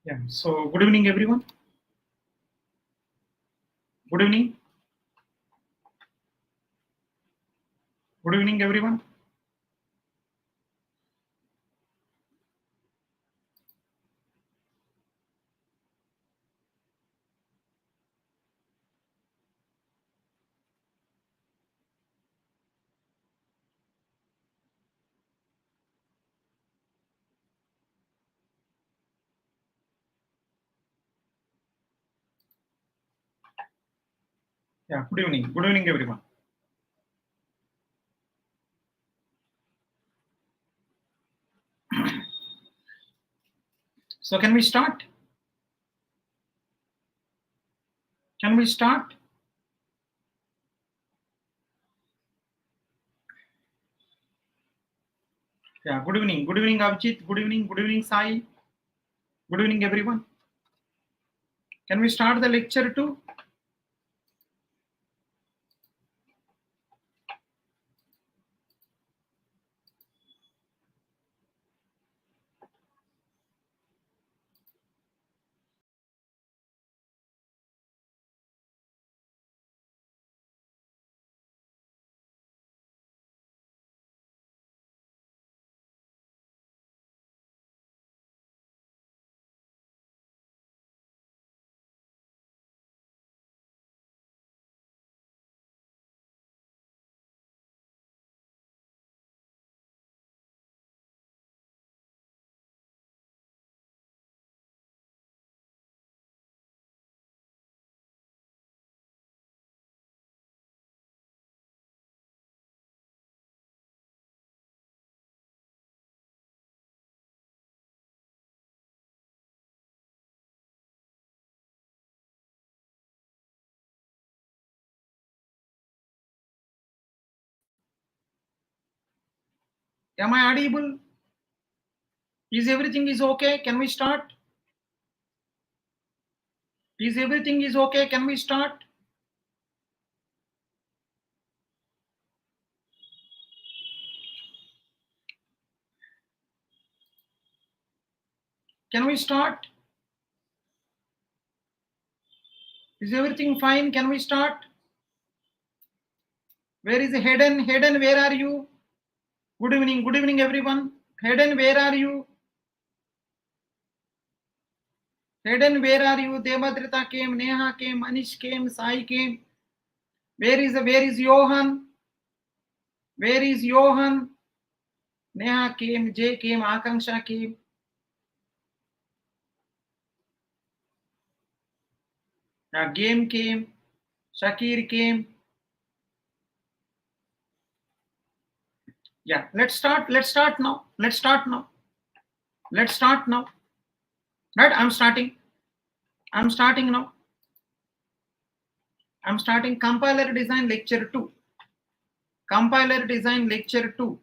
Yeah. So good evening, everyone. Good evening. Good evening, everyone. Yeah. Good evening. Good evening, everyone. So can we start? Can we start? Yeah. Good evening. Good evening, Abhijit. Good evening. Good evening, Sai. Good evening, everyone. Can we start the lecture too? Am I audible? Is everything is okay? Can we start? Is everything is okay? Can we start? Can we start? Is everything fine? Can we start? Where is Hayden? Hayden, where are you? Good evening, everyone. Hayden, where are you? Hayden, where are you? Devadrita came, Neha came, Anish came, Sai came. Where is Johan? Where is Johan? Neha came, Jay came, Akanksha came. Game came, Shakir came. Yeah, let's start now. Let's start now. Right, I'm starting now. I'm starting compiler design lecture 2. Compiler design lecture 2.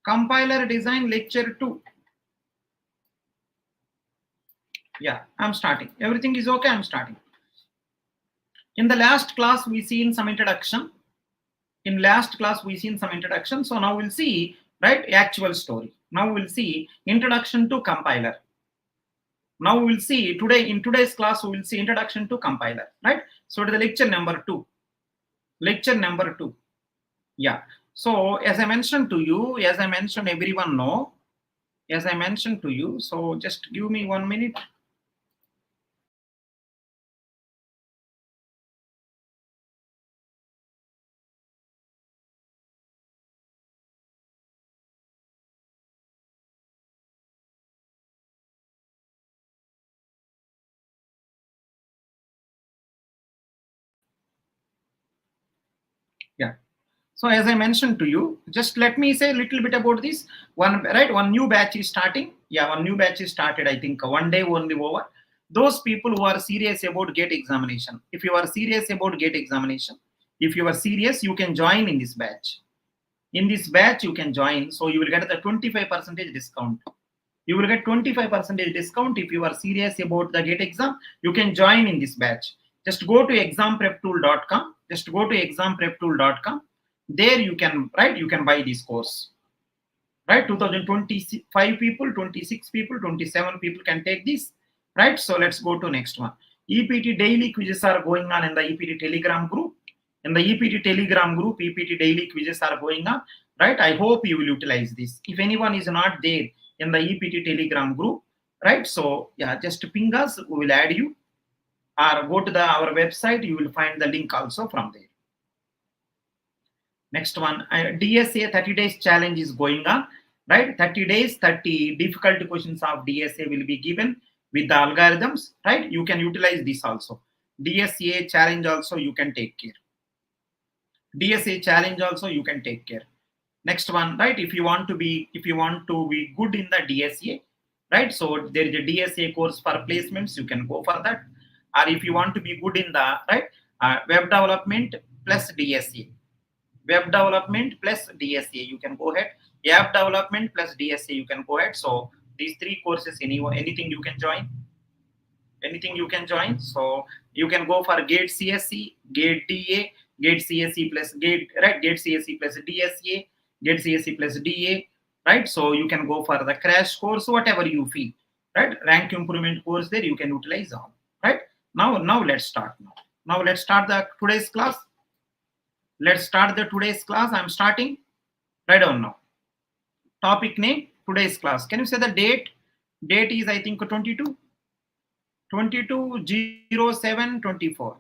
Compiler design lecture 2. Yeah, I'm starting. Everything is okay. I'm starting. In the last class, we seen some introduction. So now we'll see, right, actual story. Now we'll see introduction to compiler. Now we will see today, in today's class, we will see introduction to compiler, right? So to the lecture number 2. Yeah. So as I mentioned to you, everyone know, so just give me 1 minute. Yeah. So as I mentioned to you, just let me say a little bit about this one, right? One new batch is starting. Yeah, one new batch is started. I think one day only over. Those people who are serious about GATE examination. If you are serious about GATE examination, if you are serious, you can join in this batch. In this batch, you can join. So you will get the 25% discount. You will get 25% discount if you are serious about the GATE exam. You can join in this batch. Just go to ExamPrepTool.com. There you can, right, you can buy this course. right? 2025 people, 26 people, 27 people can take this, right? So let's go to next one. EPT daily quizzes are going on in the EPT Telegram group. In the EPT Telegram group, EPT daily quizzes are going on, right? I hope you will utilize this. If anyone is not there in the EPT Telegram group, right? So yeah, just ping us, we will add you, or go to our website, you will find the link also from there. Next one, DSA 30 days challenge is going on, right? 30 days, 30 difficult questions of DSA will be given with the algorithms, right? You can utilize this also. DSA challenge also you can take care. DSA challenge also you can take care. Next one, right? If you want to be good in the DSA, right? So there is a DSA course for placements, you can go for that. Or if you want to be good in the web development plus DSA, web development plus DSA, you can go ahead. App development plus DSA, you can go ahead. So these three courses, anything you can join. Anything you can join. So you can go for GATE CSE, GATE DA, GATE CSE plus GATE, right? GATE CSE plus DSA, GATE CSE plus DA, right? So you can go for the crash course, whatever you feel, right? Rank improvement course there, you can utilize all, right? Now let's start. Now let's start the today's class. Let's start the today's class. I'm starting right down now. Topic name, today's class. Can you say the date? Date is, I think, 22 07 24.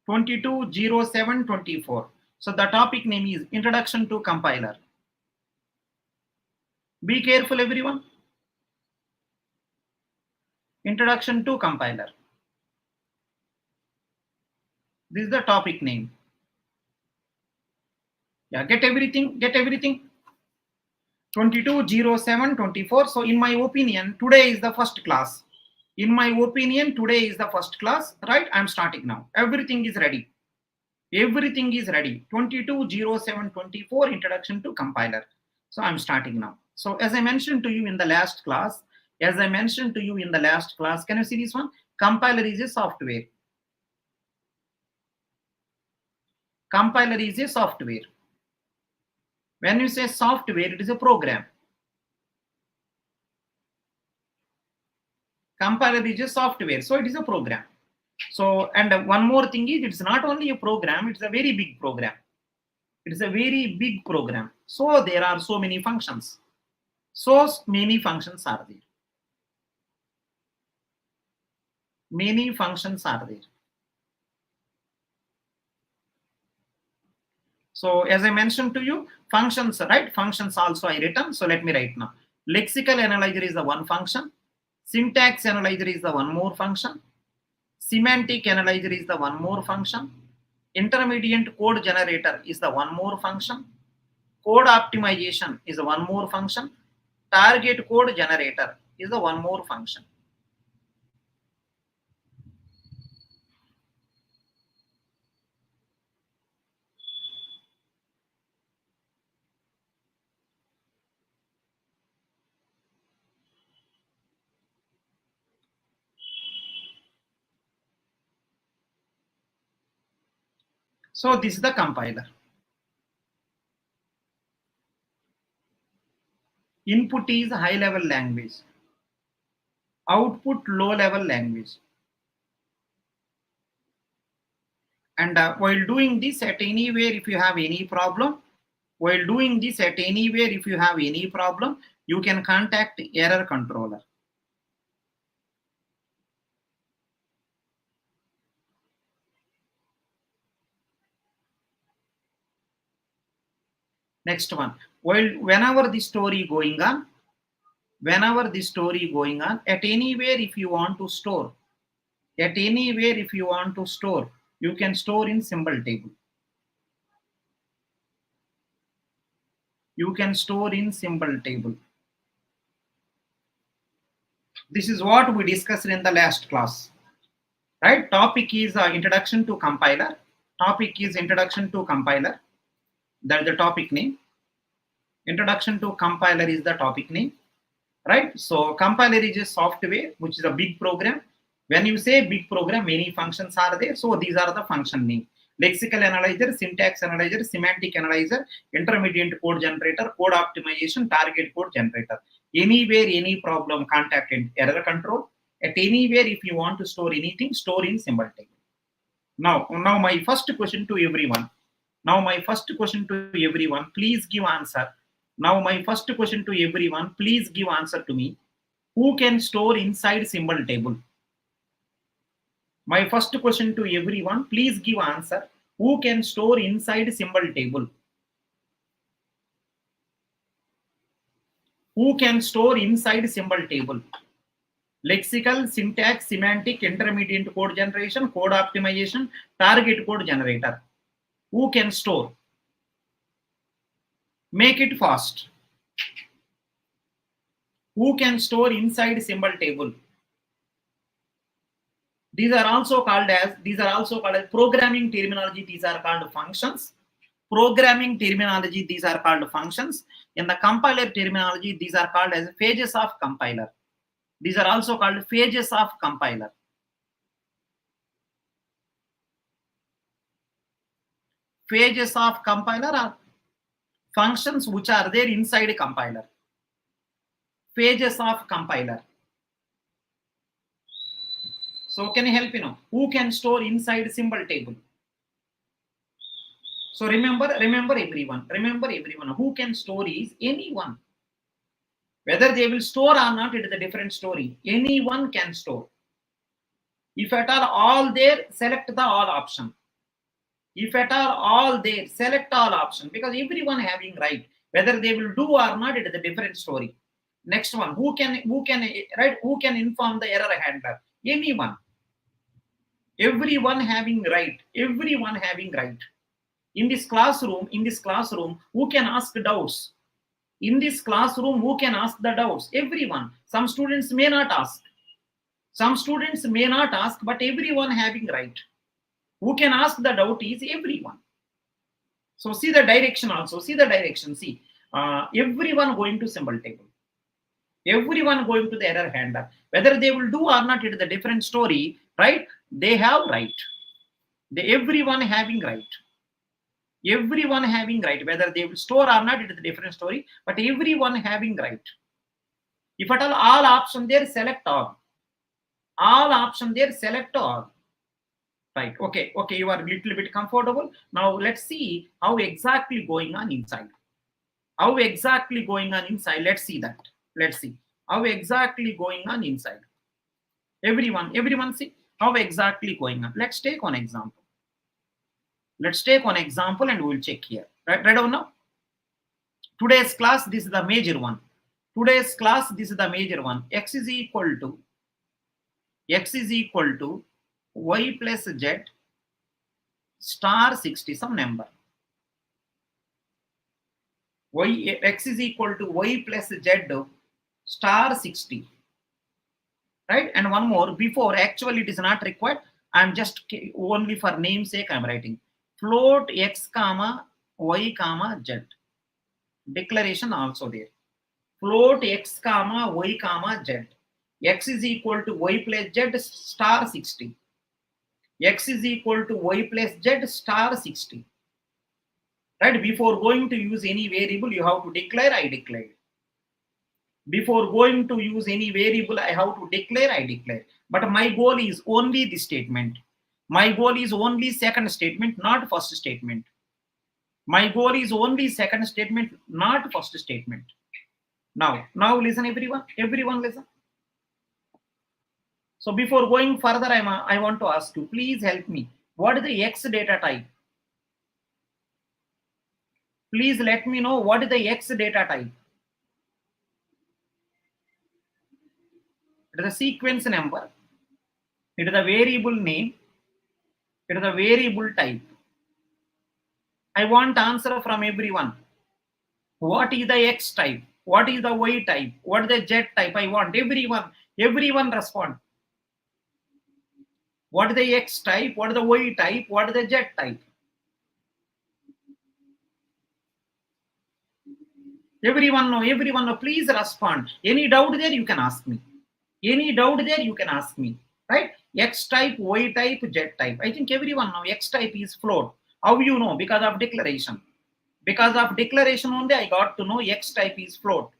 22 07 24. So the topic name is Introduction to Compiler. Be careful, everyone. Introduction to Compiler. This is the topic name. Yeah, get everything. 22 07 24. So in my opinion, today is the first class. In my opinion, today is the first class, right? I'm starting now. Everything is ready. Everything is ready. 22 07 24, Introduction to Compiler. So I'm starting now. So as I mentioned to you in the last class, can you see this one? Compiler is a software. Compiler is a software. When you say software, it is a program. Compiler is a software, so it is a program. So, and one more thing is, it's not only a program, it's a very big program. It's a very big program. So there are so many functions. So many functions are there. Many functions are there. So as I mentioned to you, functions, right? Functions also I written. So let me write now. Lexical analyzer is the one function. Syntax analyzer is the one more function. Semantic analyzer is the one more function. Intermediate code generator is the one more function. Code optimization is the one more function. Target code generator is the one more function. So this is the compiler. Input is high level language. Output low level language. And while doing this at anywhere, if you have any problem, you can contact error controller. Next one, whenever the story going on, at anywhere if you want to store, you can store in symbol table. You can store in symbol table. This is what we discussed in the last class, right? Topic is Introduction to Compiler. That's the topic name. Introduction to Compiler is the topic name, right? So compiler is a software which is a big program. When you say big program, many functions are there. So these are the function name. lexical analyzer, syntax analyzer, semantic analyzer, intermediate code generator, code optimization, target code generator. Anywhere, any problem, contact error control. At anywhere, if you want to store anything, store in symbol table. Now my first question to everyone. Please give answer. Now my first question to everyone, please give answer to me. Who can store inside symbol table? My first question to everyone, please give answer. Who can store inside symbol table? Who can store inside symbol table? Lexical, syntax, semantic, intermediate code generation, code optimization, target code generator. Who can store? Make it fast. Who can store inside symbol table? These are also called as programming terminology. These are called functions. Programming terminology, these are called functions. In the compiler terminology, these are called as phases of compiler. These are also called phases of compiler. Phases of compiler are functions which are there inside a compiler. Phases of compiler. So can you help me now? Who can store inside symbol table? So remember everyone. Who can store is anyone. Whether they will store or not, it is a different story. Anyone can store. If at all there, select the all option. If at all there, select all option, because everyone having right. Whether they will do or not, it is a different story. Next one, who can inform the error handler? Anyone. Everyone having right. Everyone having right. In this classroom, who can ask doubts? In this classroom, who can ask the doubts? Everyone. Some students may not ask. But everyone having right. Who can ask the doubt is everyone. So see the direction also. See, everyone going to symbol table. Everyone going to the error handler. Whether they will do or not, it is a different story, right? They have right. Everyone having right. Everyone having right. Whether they will store or not, it is a different story. But everyone having right. If at all option there, select all. All option there, select all. Right. Okay. You are a little bit comfortable. Now let's see how exactly going on inside. Let's see that. How exactly going on inside. Everyone see how exactly going on. Let's take one example. And we'll check here. Right now. Today's class, this is the major one. X is equal to y plus z star 60, some number. X is equal to y plus z star 60. Right? And one more, before, actually it is not required. I'm just only for namesake I'm writing. Float x comma y comma z. Declaration also there. Float x comma y comma z. X is equal to y plus z star 60. X is equal to y plus z star 60. Right? Before going to use any variable, you have to declare I declared. Before going to use any variable, I have to declare I declare. But my goal is only this statement. My goal is only second statement, not first statement. My goal is only second statement, not first statement. Now listen everyone. Everyone listen. So before going further, I want to ask you, please help me. What is the X data type? Please let me know what is the X data type. It is a sequence number. It is a variable name. It is a variable type. I want answer from everyone. What is the X type? What is the Y type? What is the Z type? I want everyone respond. What is the X type? What is the Y type? What is the Z type? Everyone know. Please respond. Any doubt there, you can ask me. Right? X type, Y type, Z type. I think everyone now X type is float. How you know? Because of declaration. Because of declaration only I got to know X type is float,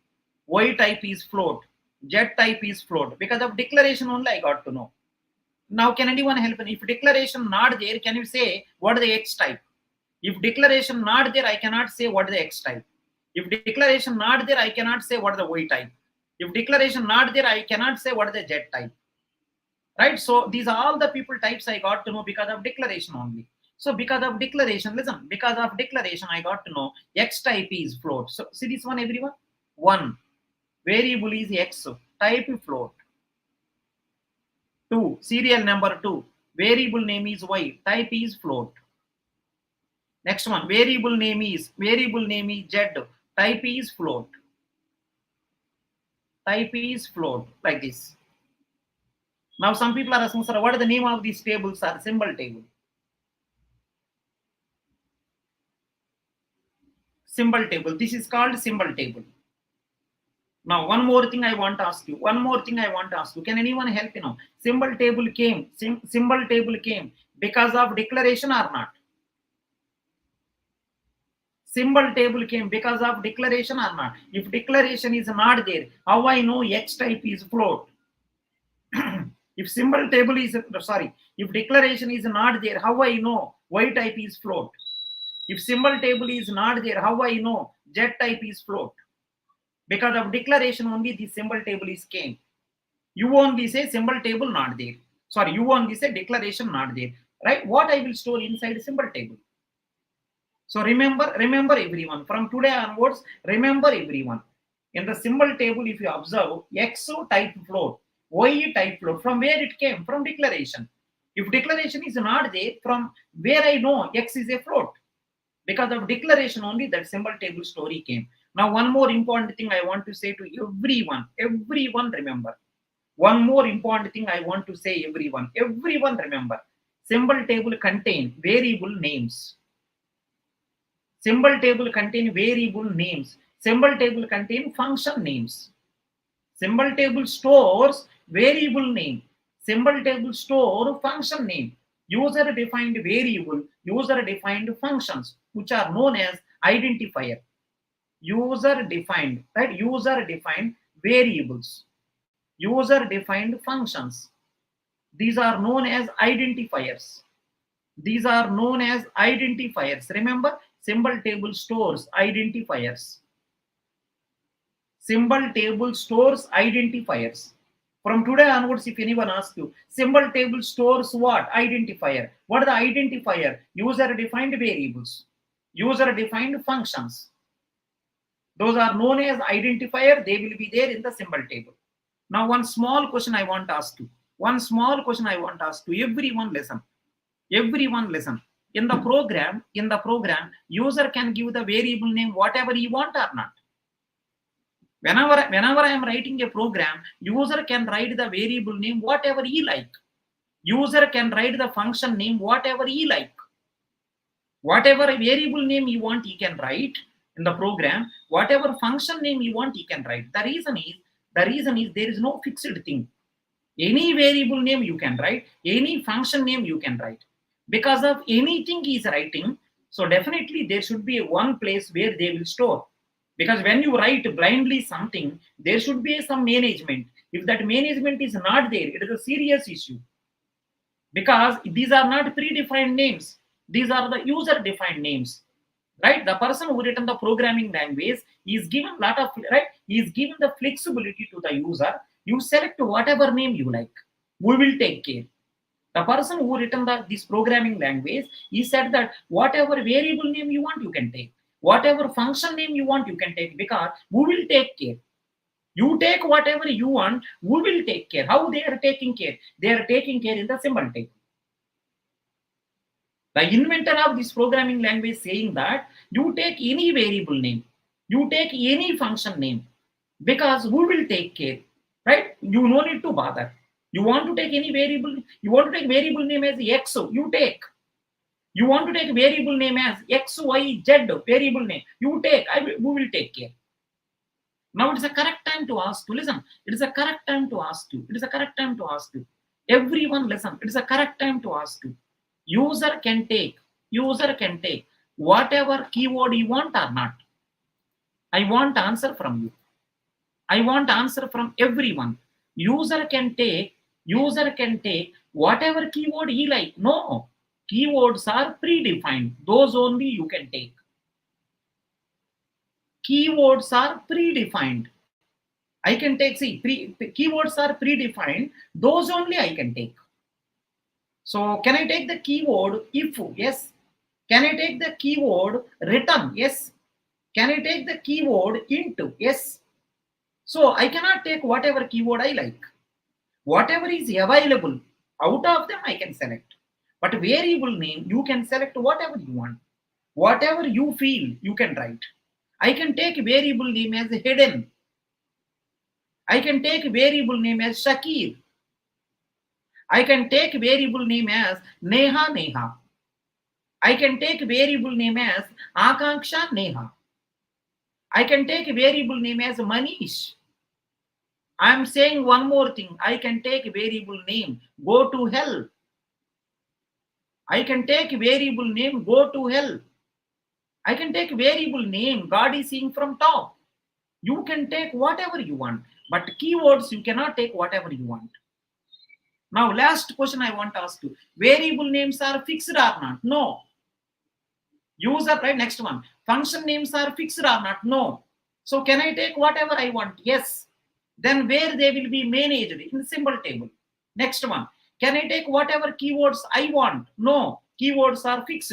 Y type is float, Z type is float. Because of declaration only I got to know. Now can anyone help me? If declaration not there, can you say what is the X type? If declaration not there, I cannot say what is the X type. If declaration not there, I cannot say what is the Y type. If declaration not there, I cannot say what is the Z type. Right? So these are all the people types I got to know because of declaration only. So because of declaration, listen, because of declaration, I got to know X type is float. So see this one, everyone. One, variable is X, type float. Two, serial number two, variable name is Y, type is float. Next one, variable name is Z, type is float. Type is float, like this. Now some people are asking, sir, what is the name of these tables? Are symbol table. Symbol table. This is called symbol table. Now, one more thing I want to ask you. Can anyone help you now? Symbol table came. Symbol table came because of declaration or not? Symbol table came because of declaration or not? If declaration is not there, how I know X type is float? If symbol table is, if declaration is not there, how I know Y type is float? If symbol table is not there, how I know Z type is float? Because of declaration only the symbol table is came. You only say symbol table not there. Sorry, you only say declaration not there. Right? What I will store inside symbol table. So remember everyone. From today onwards, remember everyone. In the symbol table, if you observe X type float, Y type float, from where it came? From declaration. If declaration is not there, from where I know X is a float? Because of declaration only that symbol table story came. Now, one more important thing I want to say to everyone remember. One more important thing I want to say everyone remember. Symbol table contain variable names. Symbol table contain variable names. Symbol table contain function names. Symbol table stores variable name. Symbol table store function name. User defined variable, user defined functions, which are known as identifier. User defined, right? User defined variables, user defined functions. These are known as identifiers. These are known as identifiers. Remember, symbol table stores identifiers. Symbol table stores identifiers. From today onwards, if anyone asks you, symbol table stores what? Identifier. What is the identifier? User defined variables, user defined functions. Those are known as identifier. They will be there in the symbol table. Now, one small question I want to ask you. Everyone listen. Everyone listen. In the program, user can give the variable name whatever he want or not. Whenever I am writing a program, user can write the variable name whatever he like. User can write the function name whatever he like. Whatever variable name you want, he can write in the program. Whatever function name you want, he can write. The reason is there is no fixed thing. Any variable name you can write, any function name you can write. Because of anything he is writing, so definitely there should be one place where they will store. Because when you write blindly something, there should be some management. If that management is not there, it is a serious issue. Because these are not predefined names. These are the user-defined names. Right? The person who written the programming language is given lot of, right? He is given the flexibility to the user. You select whatever name you like. We will take care. The person who written this programming language, he said that whatever variable name you want, you can take. Whatever function name you want, you can take, because we will take care. You take whatever you want, we will take care. How they are taking care? They are taking care in the symbol table. The inventor of this programming language saying that you take any variable name, you take any function name, because we will take care, right? You no need to bother. You want to take any variable, you want to take variable name as X, you take. You want to take variable name as X, Y, Z variable name, you take. We will take care. Now it is a correct time to ask you. Listen, it is a correct time to ask you. Everyone listen. It is a correct time to ask you. User can take whatever keyword you want or not. I want answer from you. I want answer from everyone. User can take whatever keyword he like. No, keywords are predefined. Those only you can take. Keywords are predefined. I can take, see, keywords are predefined. Those only I can take. So can I take the keyword if? Yes. Can I take the keyword return? Yes. Can I take the keyword into? Yes. So I cannot take whatever keyword I like. Whatever is available, out of them I can select. But variable name, you can select whatever you want. Whatever you feel, you can write. I can take variable name as hidden. I can take variable name as Shakir. I can take variable name as Neha. I can take variable name as Akanksha Neha. I can take variable name as Manish. I am saying one more thing. I can take variable name, go to hell. I can take variable name, go to hell. I can take variable name, God is seeing from top. You can take whatever you want, but keywords, you cannot take whatever you want. Now, last question I want to ask you. Variable names are fixed or not? No. User, right? Next one. Function names are fixed or not? No. So can I take whatever I want? Yes. Then where they will be managed? In the symbol table. Next one. Can I take whatever keywords I want? No. Keywords are fixed.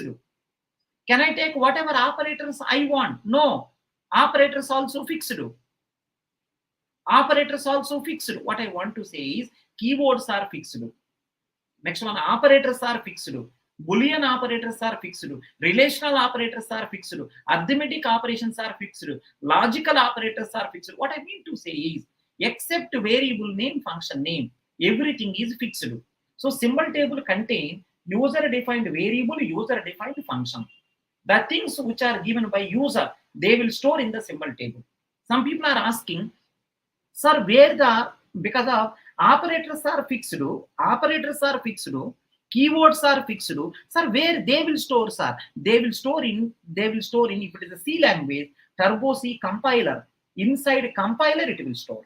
Can I take whatever operators I want? No. Operators also fixed. Operators also fixed. What I want to say is keywords are fixed. Next one, operators are fixed. Boolean operators are fixed. Relational operators are fixed. Arithmetic operations are fixed. Logical operators are fixed. What I mean to say is, except variable name, function name, everything is fixed. So symbol table contain user-defined variable, user-defined function. The things which are given by user, they will store in the symbol table. Some people are asking, sir, where because of operators are fixed, keywords are fixed, sir, where they will store, sir? They will store in, if it is a C language, Turbo C compiler. Inside compiler, it will store.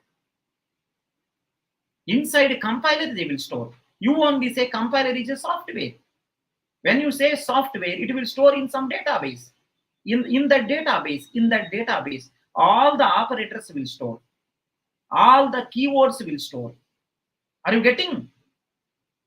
Inside compiler, they will store. You only say compiler is a software. When you say software, it will store in some database. In that database, all the operators will store. All the keywords will store. Are you getting?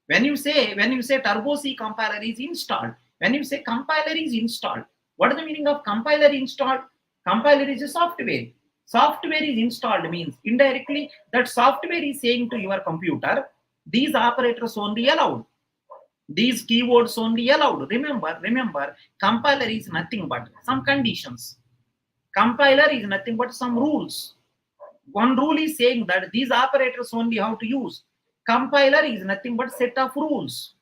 When you say Turbo C compiler is installed, when you say compiler is installed, what is the meaning of compiler installed? Compiler is a software. Software is installed means indirectly that software is saying to your computer, these operators only allowed. These keywords only allowed. Remember, compiler is nothing but some conditions. Compiler is nothing but some rules. One rule is saying that these operators only have to use. Compiler is nothing but set of rules.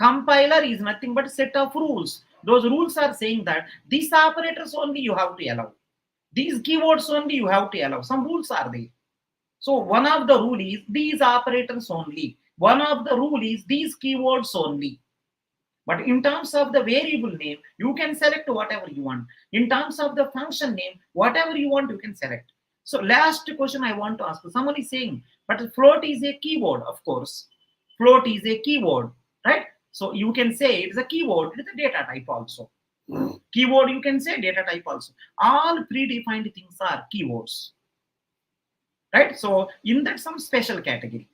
Compiler is nothing but set of rules. Those rules are saying that these operators only you have to allow. These keywords only you have to allow. Some rules are there. So one of the rule is these operators only. One of the rule is these keywords only. But in terms of the variable name, you can select whatever you want. In terms of the function name, whatever you want, you can select. So last question I want to ask. Someone is saying, but float is a keyword, of course. Float is a keyword, right? So you can say it is a keyword, it is a data type also. Keyword, you can say data type also. All predefined things are keywords, right? So in that some special category.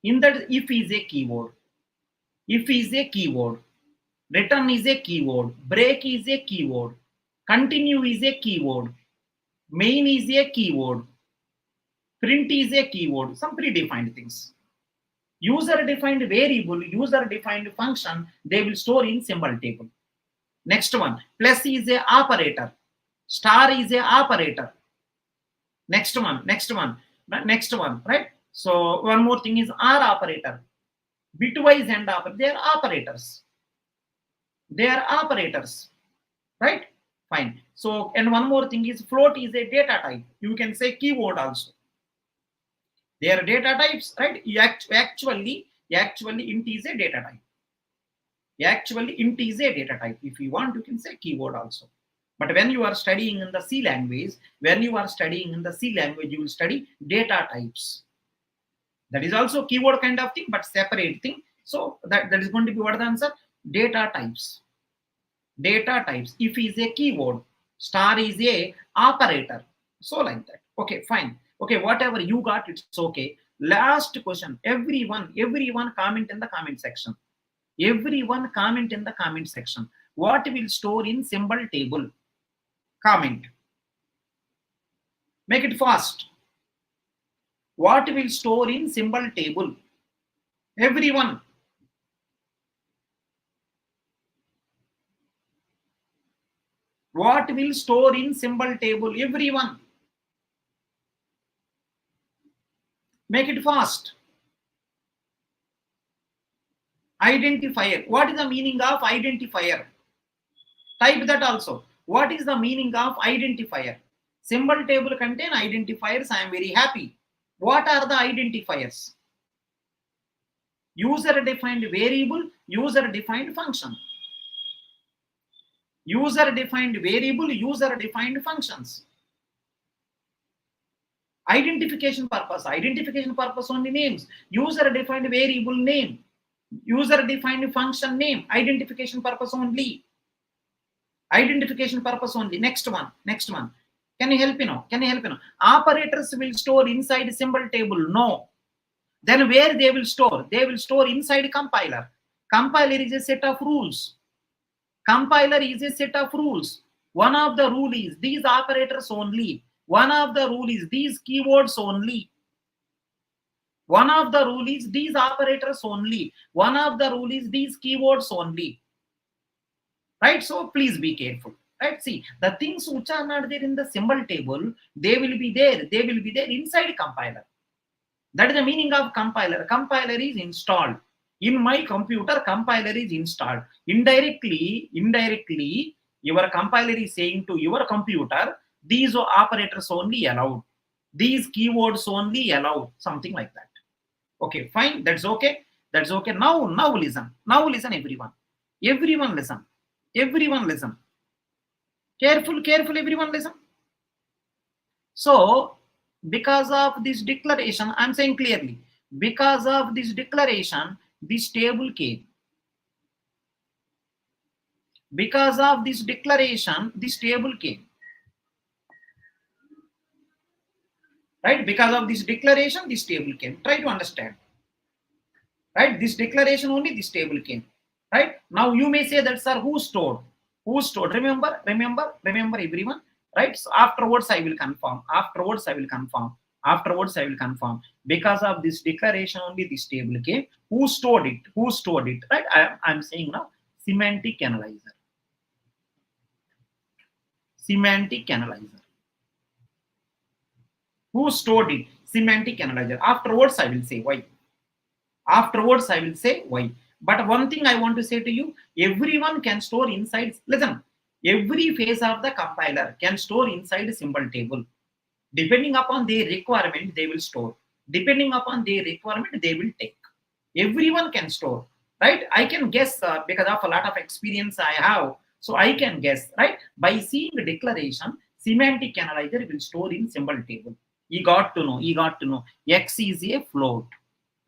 In that if is a keyword. If is a keyword. Return is a keyword. Break is a keyword. Continue is a keyword. Main is a keyword. Print is a keyword. Some predefined things. User-defined variable, user-defined function, they will store in symbol table. Next one, plus is a operator. Star is a operator. Next one, right? So one more thing is R operator. Bitwise and operator, they are operators. They are operators, right? Fine. So, and one more thing is float is a data type. You can say keyword also. They are data types, right? Actually, Actually, int is a data type. Actually, int is a data type. If you want, you can say keyword also. But when you are studying in the C language, you will study data types. That is also keyword kind of thing, but separate thing. So that is going to be what the answer? Data types. Data types. If is a keyword, star is a operator. So like that. Okay, fine. Okay, whatever you got, it's okay. Last question. Everyone comment in the comment section. Everyone comment in the comment section. What will store in symbol table? Comment. Make it fast. What will store in symbol table? Everyone. What will store in symbol table? Everyone. Make it fast. Identifier. What is the meaning of identifier? Type that also. What is the meaning of identifier? Symbol table contain identifiers. I am very happy. What are the identifiers? User defined variable, user defined function. User defined variable, user defined functions. Identification purpose only names. User defined variable name, user defined function name. Identification purpose only. Identification purpose only. Next one. Can you help me now? Operators will store inside symbol table. No. Then where they will store? They will store inside compiler. Compiler is a set of rules. One of the rule is these operators only. One of the rule is these keywords only. One of the rule is these operators only. One of the rule is these keywords only. Right? So please be careful. Right? See, the things which are not there in the symbol table, they will be there. They will be there inside compiler. That is the meaning of compiler. Compiler is installed. In my computer, compiler is installed. Indirectly, your compiler is saying to your computer, these operators only allowed. These keywords only allowed. Something like that. Okay, fine. That's okay. Now listen. Everyone. Everyone listen. Careful, everyone listen. So, because of this declaration, I'm saying clearly, because of this declaration, this table came. Because of this declaration, this table came. Right? Because of this declaration, this table came. Try to understand. Right? This declaration only, this table came. Right? Now you may say that, sir, who stored? Remember everyone. Right? So afterwards I will confirm. Because of this declaration only, this table came. Who stored it? Right? I'm saying now semantic analyzer. Who stored it? Semantic analyzer. Afterwards I will say why. But one thing I want to say to you, everyone can store inside. Listen, every phase of the compiler can store inside a symbol table. Depending upon their requirement, they will store. Depending upon their requirement, they will take. Everyone can store, right? I can guess because of a lot of experience I have. So I can guess, right? By seeing the declaration, semantic analyzer will store in symbol table. You got to know. X is a float.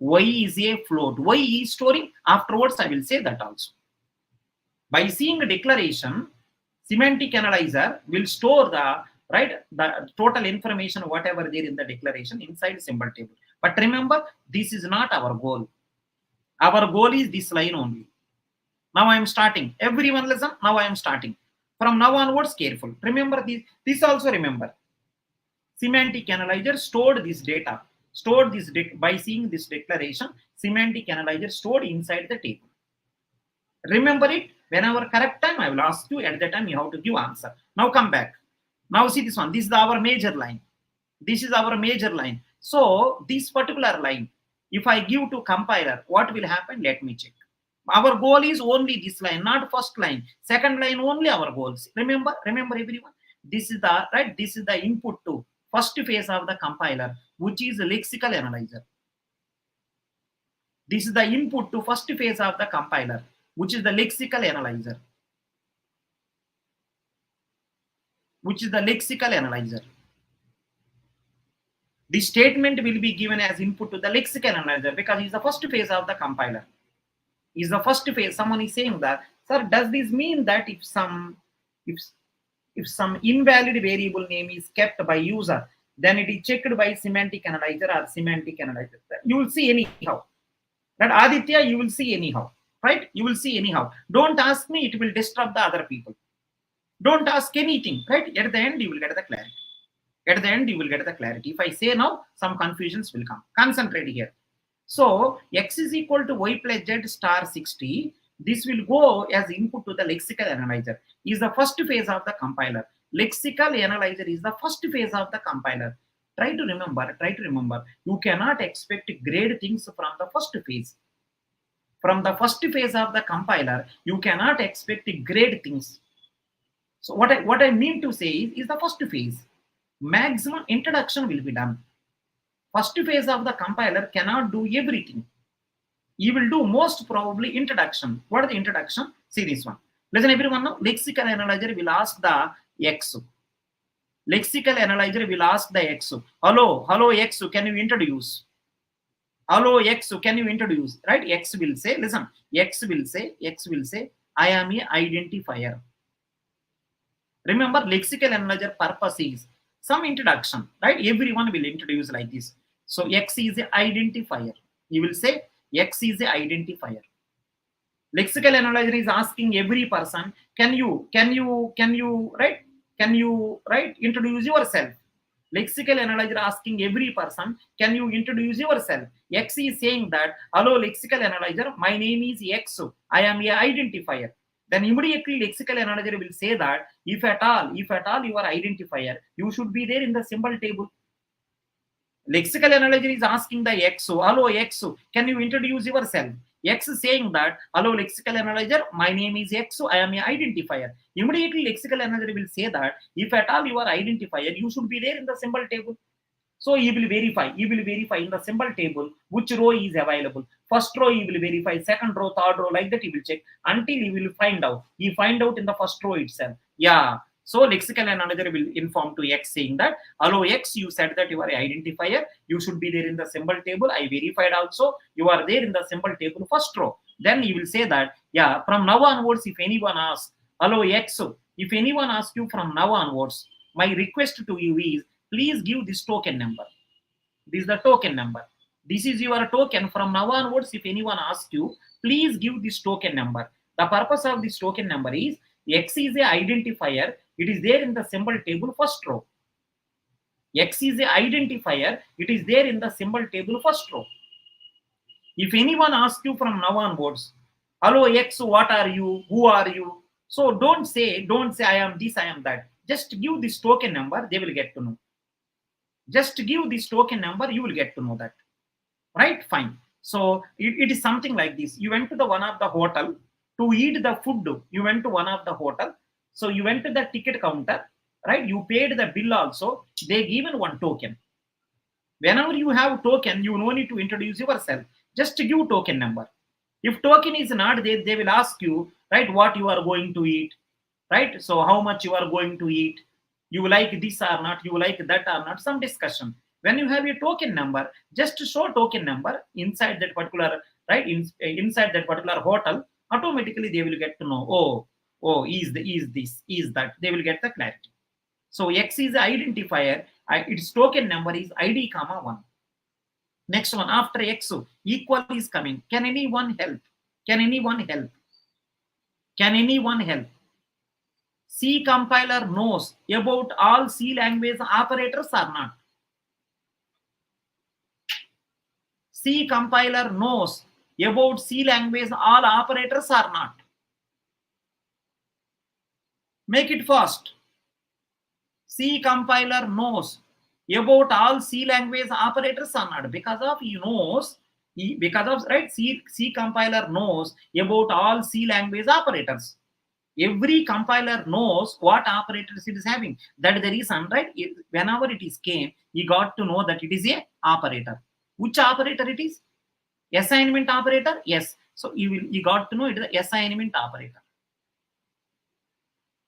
Y is a float. Y is storing. Afterwards, I will say that also. By seeing the declaration, semantic analyzer will store the total information, whatever there in the declaration, inside symbol table. But remember, this is not our goal. Our goal is this line only. Now I am starting. Everyone listen. Now I am starting. From now onwards, careful. Remember this. This also remember. Semantic analyzer stored this data. By seeing this declaration, semantic analyzer stored inside the table. Remember it. Whenever correct time, I will ask you. At that time, you have to give answer. Now come back. Now see this one. This is our major line. So this particular line, if I give to compiler, what will happen? Let me check. Our goal is only this line, not first line. Second line only our goals. Remember everyone. This is the input to first phase of the compiler, which is lexical analyzer. This is the input to first phase of the compiler, which is the lexical analyzer. The statement will be given as input to the lexical analyzer because it's the first phase of the compiler. Is the first phase. Someone is saying that, sir, does this mean that if some invalid variable name is kept by user, then it is checked by semantic analyzer or semantic analyzer? You will see anyhow. That Aditya, you will see anyhow, right? You will see anyhow. Don't ask me, it will disturb the other people. Don't ask anything, right? At the end, you will get the clarity. At the end, you will get the clarity. If I say now, some confusions will come. Concentrate here. So x is equal to y plus z star 60. This will go as input to the lexical analyzer. Is the first phase of the compiler. Lexical analyzer is the first phase of the compiler. Try to remember. You cannot expect great things from the first phase. From the first phase of the compiler, you cannot expect great things. So what I mean to say is the first phase. Maximum introduction will be done. First phase of the compiler cannot do everything. You will do most probably introduction. What is the introduction? See this one. Listen everyone now. Lexical analyzer will ask the X. Lexical analyzer will ask the X. Hello X, can you introduce? Hello X, can you introduce? Right? X will say, listen, X will say, I am a identifier. Remember, lexical analyzer purpose is some introduction, right? Everyone will introduce like this. So X is a identifier. You will say X is a identifier. Lexical analyzer is asking every person, can you introduce yourself? Lexical analyzer asking every person, can you introduce yourself? X is saying that, hello lexical analyzer, my name is X, I am a identifier. Then immediately lexical analyzer will say that if at all you are identifier, you should be there in the symbol table. Lexical analyzer is asking the X, hello X, can you introduce yourself? X is saying that, hello lexical analyzer, my name is X, I am an identifier. Immediately lexical analyzer will say that if at all you are identifier, you should be there in the symbol table. So he will verify in the symbol table which row is available. First row he will verify, second row, third row, like that he will check until he will find out. He find out in the first row itself. Yeah. So lexical analyzer will inform to X saying that, hello X, you said that you are an identifier, you should be there in the symbol table. I verified also, you are there in the symbol table first row. Then he will say that, yeah, from now onwards, if anyone asks, hello X, if anyone asks you from now onwards, my request to you is, please give this token number. This is the token number. This is your token. From now onwards, if anyone asks you, please give this token number. The purpose of this token number is X is a identifier. It is there in the symbol table first row. X is a identifier. It is there in the symbol table first row. If anyone asks you from now onwards, hello X, what are you? Who are you? So don't say I am this, I am that. Just give this token number, they will get to know. Just give this token number, you will get to know that. Right? Fine. So it is something like this. You went to the one of the hotel to eat the food. You went to one of the hotel. So you went to the ticket counter, right? You paid the bill also. They given one token. Whenever you have token, you no need to introduce yourself. Just give token number. If token is not there, they will ask you, right, what you are going to eat, right? So how much you are going to eat. You like this or not, you like that or not, some discussion. When you have a token number, just show token number inside that particular, right, inside that particular hotel, automatically they will get to know, is this, is that, they will get the clarity. So X is the identifier, its token number is ID, 1. Next one, after X, equal is coming. Can anyone help? Can anyone help? Can anyone help? C compiler knows about all C language operators or not? C compiler knows about C language all operators or not? Make it fast. C compiler knows about all C language operators or not? Because of he knows, right, C compiler knows about all C language operators. Every compiler knows what operators it is having. That is the reason, right? Whenever it is came, he got to know that it is a operator. Which operator it is? Assignment operator, yes. So you got to know it is the assignment operator.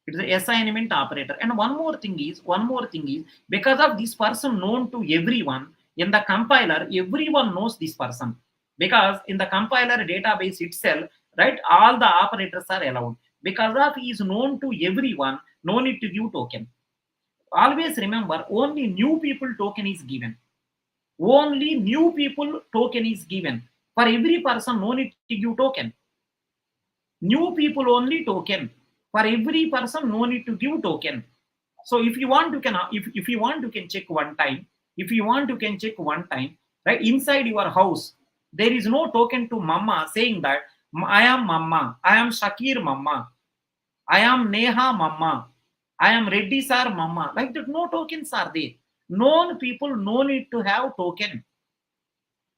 It is the assignment operator. And one more thing is, because of this person known to everyone in the compiler, everyone knows this person, because in the compiler database itself, right, all the operators are allowed. Because of he is known to everyone, no need to give token. Always remember, only new people token is given. Only new people token is given. For every person, no need to give token. New people only token. For every person, no need to give token. So if you want, you can, if you want, you can check one time. If you want, you can check one time. Right, inside your house, there is no token to mama saying that I am mama, I am Shakir mama, I am Neha mama, I am Reddy sir mama. Like that, no tokens are there. Known people no need to have token.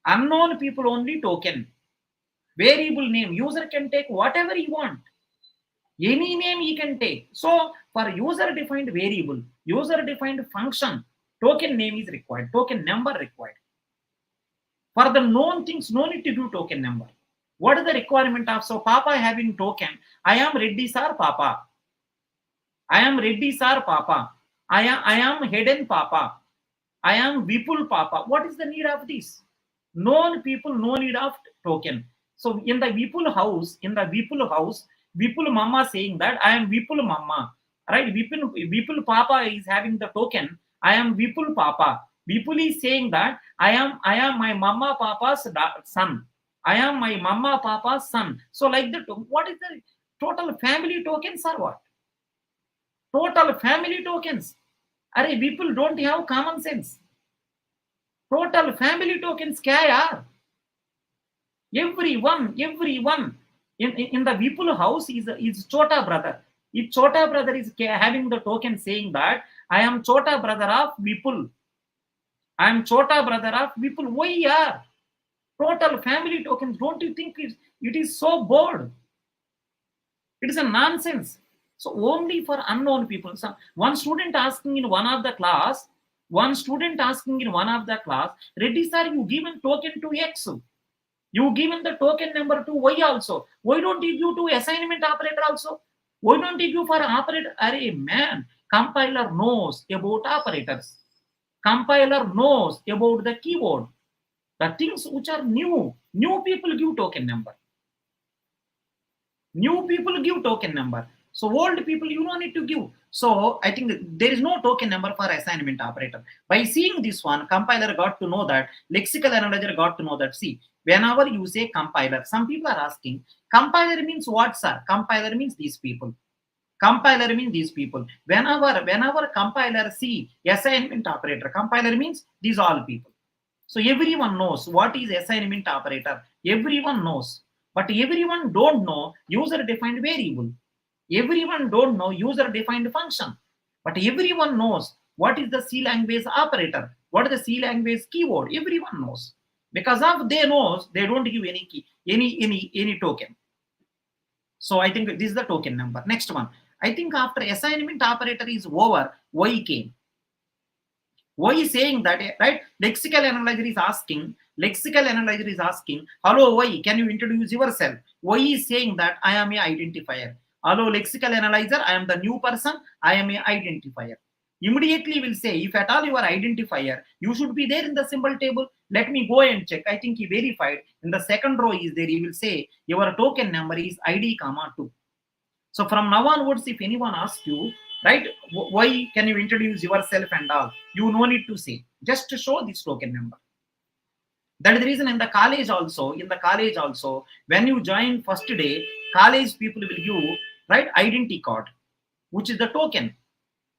Unknown people only token. Variable name, user can take whatever he want. Any name he can take. So for user defined variable, user defined function, token name is required, token number required. For the known things, no need to do token number. What is the requirement of, so Papa having token, I am Reddy sir Papa, I am Reddy sir Papa, I am Hidden Papa, I am Vipul Papa. What is the need of this? Known people, no need of token. So in the Vipul house, Vipul Mama saying that I am Vipul Mama, right? Vipul Papa is having the token. I am Vipul Papa. Vipul is saying that I am my Mama Papa's son. I am my Mama Papa's son. So like that, what is the total family tokens or what? Total family tokens. Are people don't have common sense. Total family tokens kya yaar? Everyone in the Vipul house is Chota brother. If Chota brother is having the token saying that I am Chota brother of Vipul, I am Chota brother of Vipul, why yaar? Total family tokens, don't you think it is so bored? It is a nonsense. So only for unknown people. So one student asking in one of the class, Reddy sir, you given token to X. You given the token number to Y also. Why don't you give to assignment operator also? Why don't you give for operator? Array man, compiler knows about operators. Compiler knows about the keyboard. The things which are new people give token number. New people give token number. So old people, you don't need to give. So I think there is no token number for assignment operator. By seeing this one, compiler got to know that, lexical analyzer got to know that, see, whenever you say compiler, some people are asking, compiler means what, sir? Compiler means these people. Compiler means these people. Whenever compiler see assignment operator, compiler means these all people. So everyone knows what is assignment operator. Everyone knows. But everyone don't know user-defined variable. Everyone don't know user-defined function. But everyone knows what is the C language operator, what is the C language keyword. Everyone knows. Because of they knows, they don't give any key, any token. So I think this is the token number. Next one. I think after assignment operator is over, Y came. Y is saying that, right? Lexical analyzer is asking, hello Y, can you introduce yourself? Y is saying that I am a identifier. Hello lexical analyzer, I am the new person, I am a identifier. Immediately will say, if at all you are identifier, you should be there in the symbol table. Let me go and check. I think he verified. In the second row is there, he will say your token number is ID, 2. So from now onwards, if anyone asks you, right, why can you introduce yourself and all, you no need to say, just to show this token number. That is the reason in the college also, when you join first day, college people will give, right, identity card, which is the token.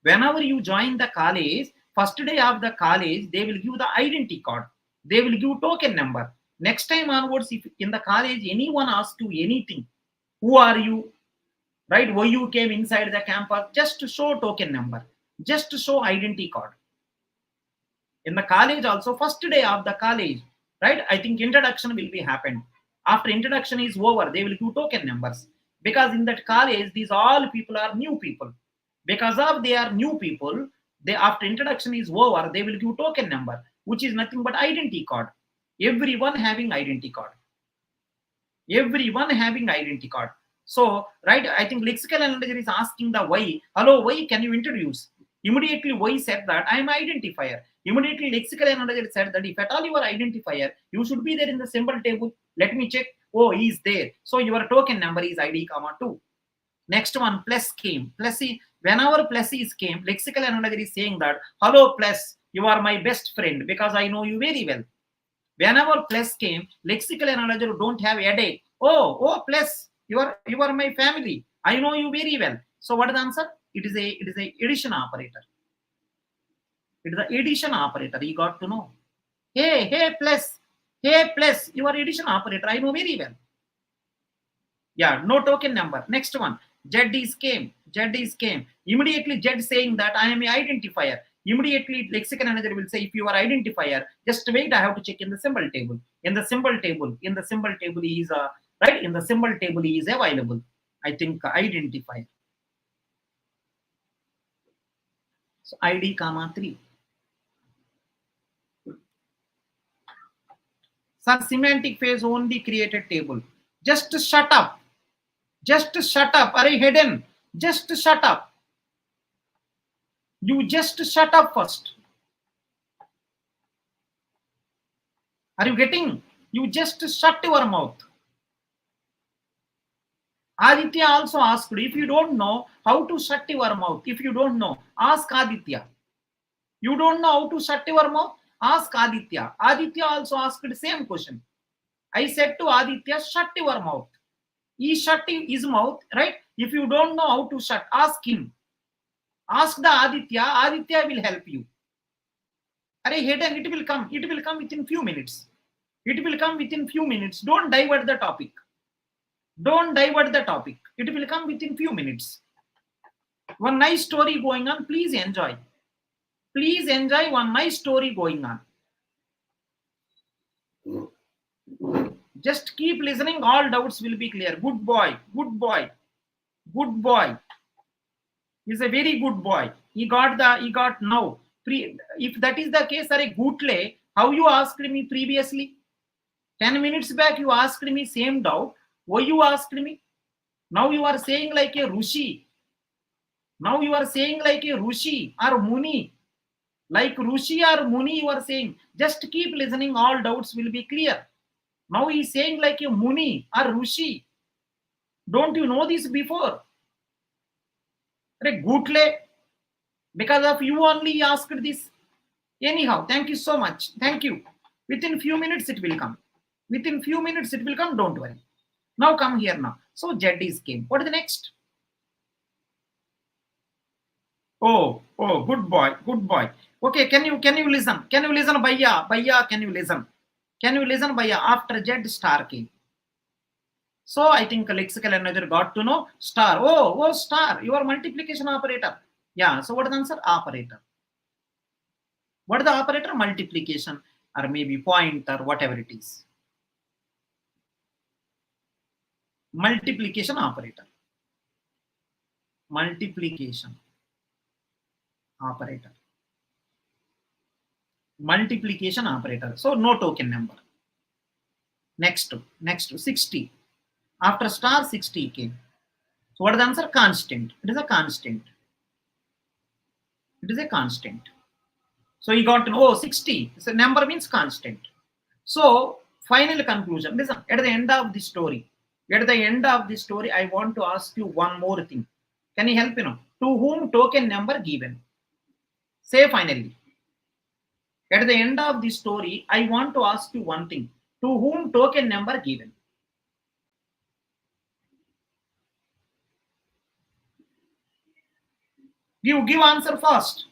Whenever you join the college, first day of the college, they will give the identity card. They will give token number. Next time onwards, if in the college anyone asks you anything, who are you, right, why you came inside the campus, just to show token number, just to show identity card. In the college also, first day of the college, right, I think introduction will be happened. After introduction is over, they will give token numbers, because in that college these all people are new people. Because of they are new people, they, after introduction is over, they will give token number, which is nothing but identity card. Everyone having identity card. Everyone having identity card. So, right, I think lexical analyzer is asking the Y. Hello, Y, can you introduce? Immediately Y said that I am identifier. Immediately lexical analyzer said that if at all you are identifier, you should be there in the symbol table. Let me check. Oh, he is there. So your token number is ID, 2. Next one, plus came. Plus, whenever plus is came, lexical analyzer is saying that, hello, plus, you are my best friend because I know you very well. Whenever plus came, lexical analyzer don't have headache. Oh, plus, you are my family. I know you very well. So what is the answer? It is a addition operator. It is the addition operator. You got to know. Hey, plus, you are addition operator. I know very well. Yeah, no token number. Next one, Z is came. Immediately Z saying that I am an identifier. Immediately lexical analyzer will say, if you are identifier, just wait, I have to check in the symbol table. In the symbol table is right. In the symbol table is available. I think identifier. So ID, 3. Sir, semantic phase only created table. Just shut up. Are you hidden? Just shut up. You just shut up first. Are you getting? You just shut your mouth. Aditya also asked, if you don't know how to shut your mouth, if you don't know, ask Aditya. You don't know how to shut your mouth? Ask Aditya. Aditya also asked the same question. I said to Aditya, shut your mouth. He shut his mouth, right? If you don't know how to shut, ask him. Ask the Aditya. Aditya will help you. Arey, hidden, it will come. It will come within few minutes. It will come within few minutes. Don't divert the topic. Don't divert the topic. It will come within few minutes. One nice story going on. Please enjoy. Please enjoy one nice story going on. Just keep listening. All doubts will be clear. Good boy. Good boy. Good boy. He's a very good boy. He got now. If that is the case, Are Gootle, how you asked me previously? 10 minutes back, you asked me same doubt. Why you asked me? Now you are saying like a Rushi. Now you are saying like a Rushi or Muni. Like Rushi or Muni, you are saying. Just keep listening. All doubts will be clear. Now he is saying like a Muni or Rushi. Don't you know this before? Gootle, because of you only asked this. Anyhow, thank you so much. Thank you. Within few minutes it will come. Within few minutes it will come. Don't worry. Now come here now. So Z is came. What is the next? Oh, good boy, good boy. Okay, can you listen? Can you listen, Bhaiya? Bhaiya, can you listen? Can you listen, Bhaiya? After Z, star came. So I think lexical analyzer got to know star. Oh, star. Your multiplication operator. Yeah. So what is the answer? Operator. What is the operator? Multiplication or maybe point or whatever it is. Multiplication operator. Multiplication operator. Multiplication operator. So no token number. Next to 60. After star 60 came. So what is the answer? Constant. It is a constant. It is a constant. So you got to know 60. So number means constant. So final conclusion. Listen, at the end of the story, I want to ask you one more thing. Can you help me now? To whom token number given? Say finally. At the end of the story, I want to ask you one thing. To whom token number given? You give answer first.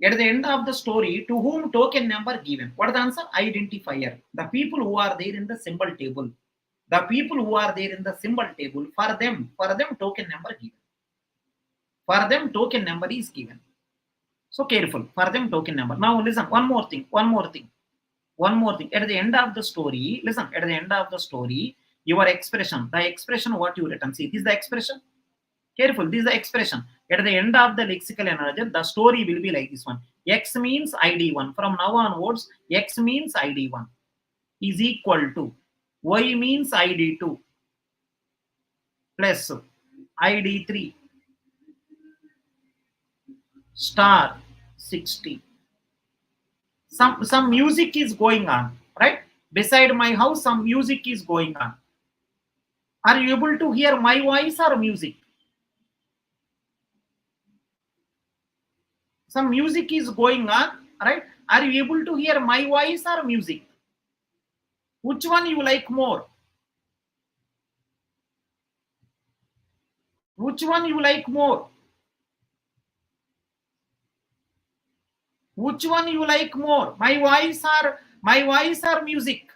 At the end of the story, to whom token number given? What is the answer? Identifier. The people who are there in the symbol table. The people who are there in the symbol table, for them token number given. For them token number is given. So careful. For them token number. Now listen, one more thing. At the end of the story, listen, at the end of the story, your expression, the expression what you written. See, this is the expression. Careful, this is the expression. At the end of the lexical analysis, the story will be like this one. X means ID1. From now onwards, X means ID1. is equal to y means id2 plus id3 star 60. Some music is going on, right? Beside my house, some music is going on. Are you able to hear my voice or music? Some music is going on, right? Are you able to hear my voice or music? Which one you like more? Which one you like more? Which one you like more? My voice or music?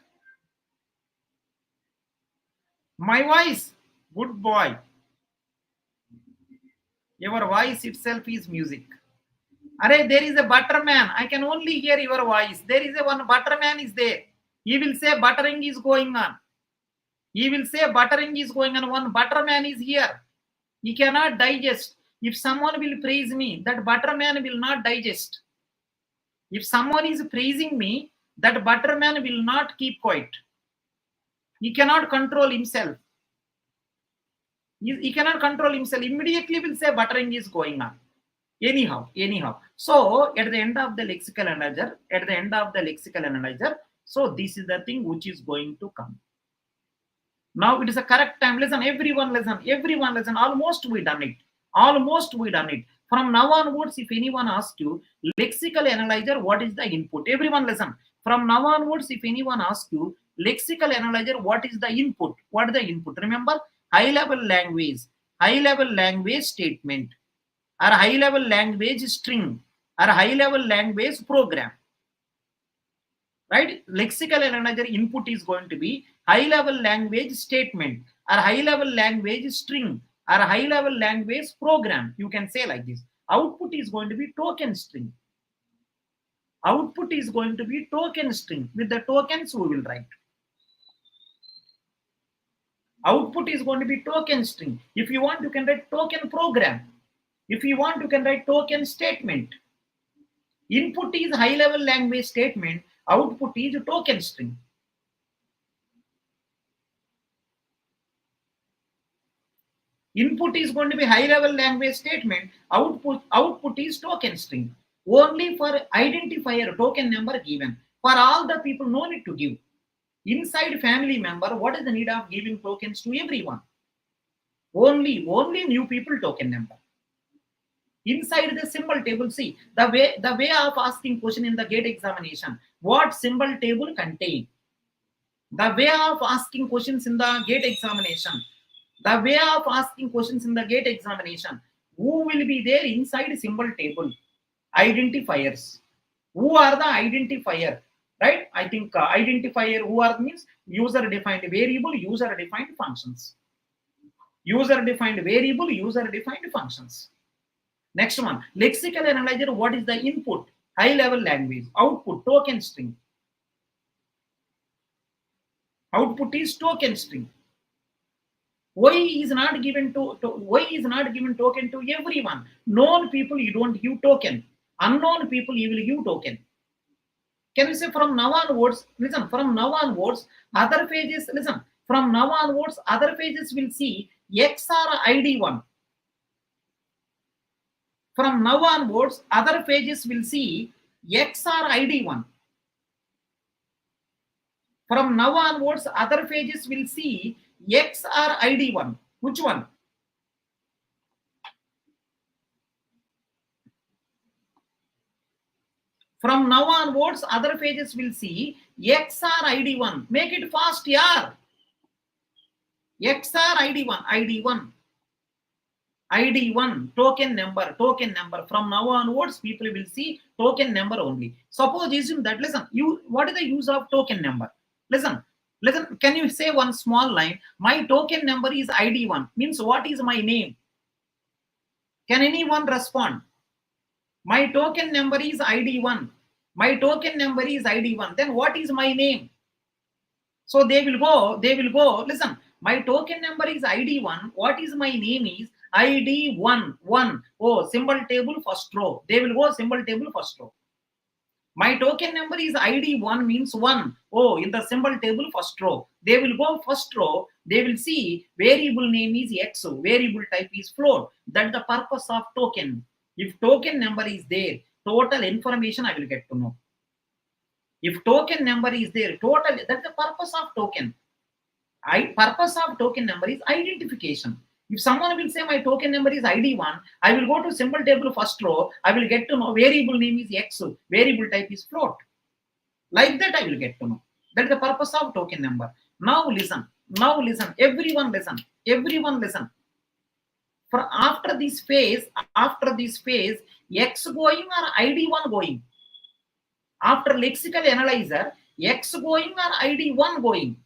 My voice. Good boy. Your voice itself is music. Array, there is a butterman. I can only hear your voice. There is a one butterman is there. He will say buttering is going on. He will say buttering is going on. One butterman is here. He cannot digest. If someone will praise me, that butterman will not digest. If someone is praising me, that butterman will not keep quiet. He cannot control himself. He cannot control himself. Immediately will say buttering is going on. Anyhow. So at the end of the lexical analyzer, so this is the thing which is going to come. Now it is a correct time. Listen, everyone listen. Almost we done it. From now onwards, if anyone asks you lexical analyzer, what is the input? Everyone listen. From now onwards, if anyone asks you lexical analyzer, what is the input? What is the input? Remember, high-level language statement, or high-level language string, or high-level language program. Right? Lexical analyzer input is going to be high-level language statement, or high-level language string, or high-level language program. You can say like this. Output is going to be token string. Output is going to be token string. With the tokens we will write. Output is going to be token string. If you want, you can write token program. If you want, you can write token statement. Input is high-level language statement. Output is token string. Input is going to be high-level language statement. Output is token string. Only for identifier token number given. For all the people, no need to give. Inside family member, what is the need of giving tokens to everyone? Only new people token number. Inside the symbol table, see the way of asking question in the GATE examination. What symbol table contain? The way of asking questions in the GATE examination. The way of asking questions in the GATE examination. Who will be there inside symbol table? Identifiers. Who are the identifier? Right? I think identifier who are means user-defined variable, user-defined functions. User-defined variable, user-defined functions. Next one, lexical analyzer. What is the input? High-level language. Output, token string. Output is token string. Why is not given token to everyone? Known people you don't give token. Unknown people you will give token. Can we say from now onwards? Listen, from now onwards, other pages. Listen, from now onwards, other pages will see XR ID1. From now onwards, other pages will see XR ID1. From now onwards, other pages will see XR ID1. Which one? From now onwards, other pages will see XR ID1. Make it fast, yaar. XR ID1. ID1, token number. From now onwards, people will see token number only. Suppose assume that, listen, what is the use of token number? Listen, can you say one small line? My token number is ID1. Means what is my name? Can anyone respond? My token number is ID1. My token number is ID1. Then what is my name? So they will go, listen, my token number is ID1. What is my name is ID1. Oh, symbol table first row. They will go symbol table first row. My token number is ID1 means 1. Oh, in the symbol table first row. They will go first row. They will see variable name is X, variable type is float. That's the purpose of token. If token number is there, total information I will get to know. If token number is there, total, that's the purpose of token. Purpose of token number is identification. If someone will say my token number is ID1, I will go to symbol table first row. I will get to know variable name is X, variable type is float. Like that I will get to know. That is the purpose of token number. Now listen. Now listen. Everyone listen. Everyone listen. For after this phase, X going or ID1 going? After lexical analyzer, X going or ID1 going?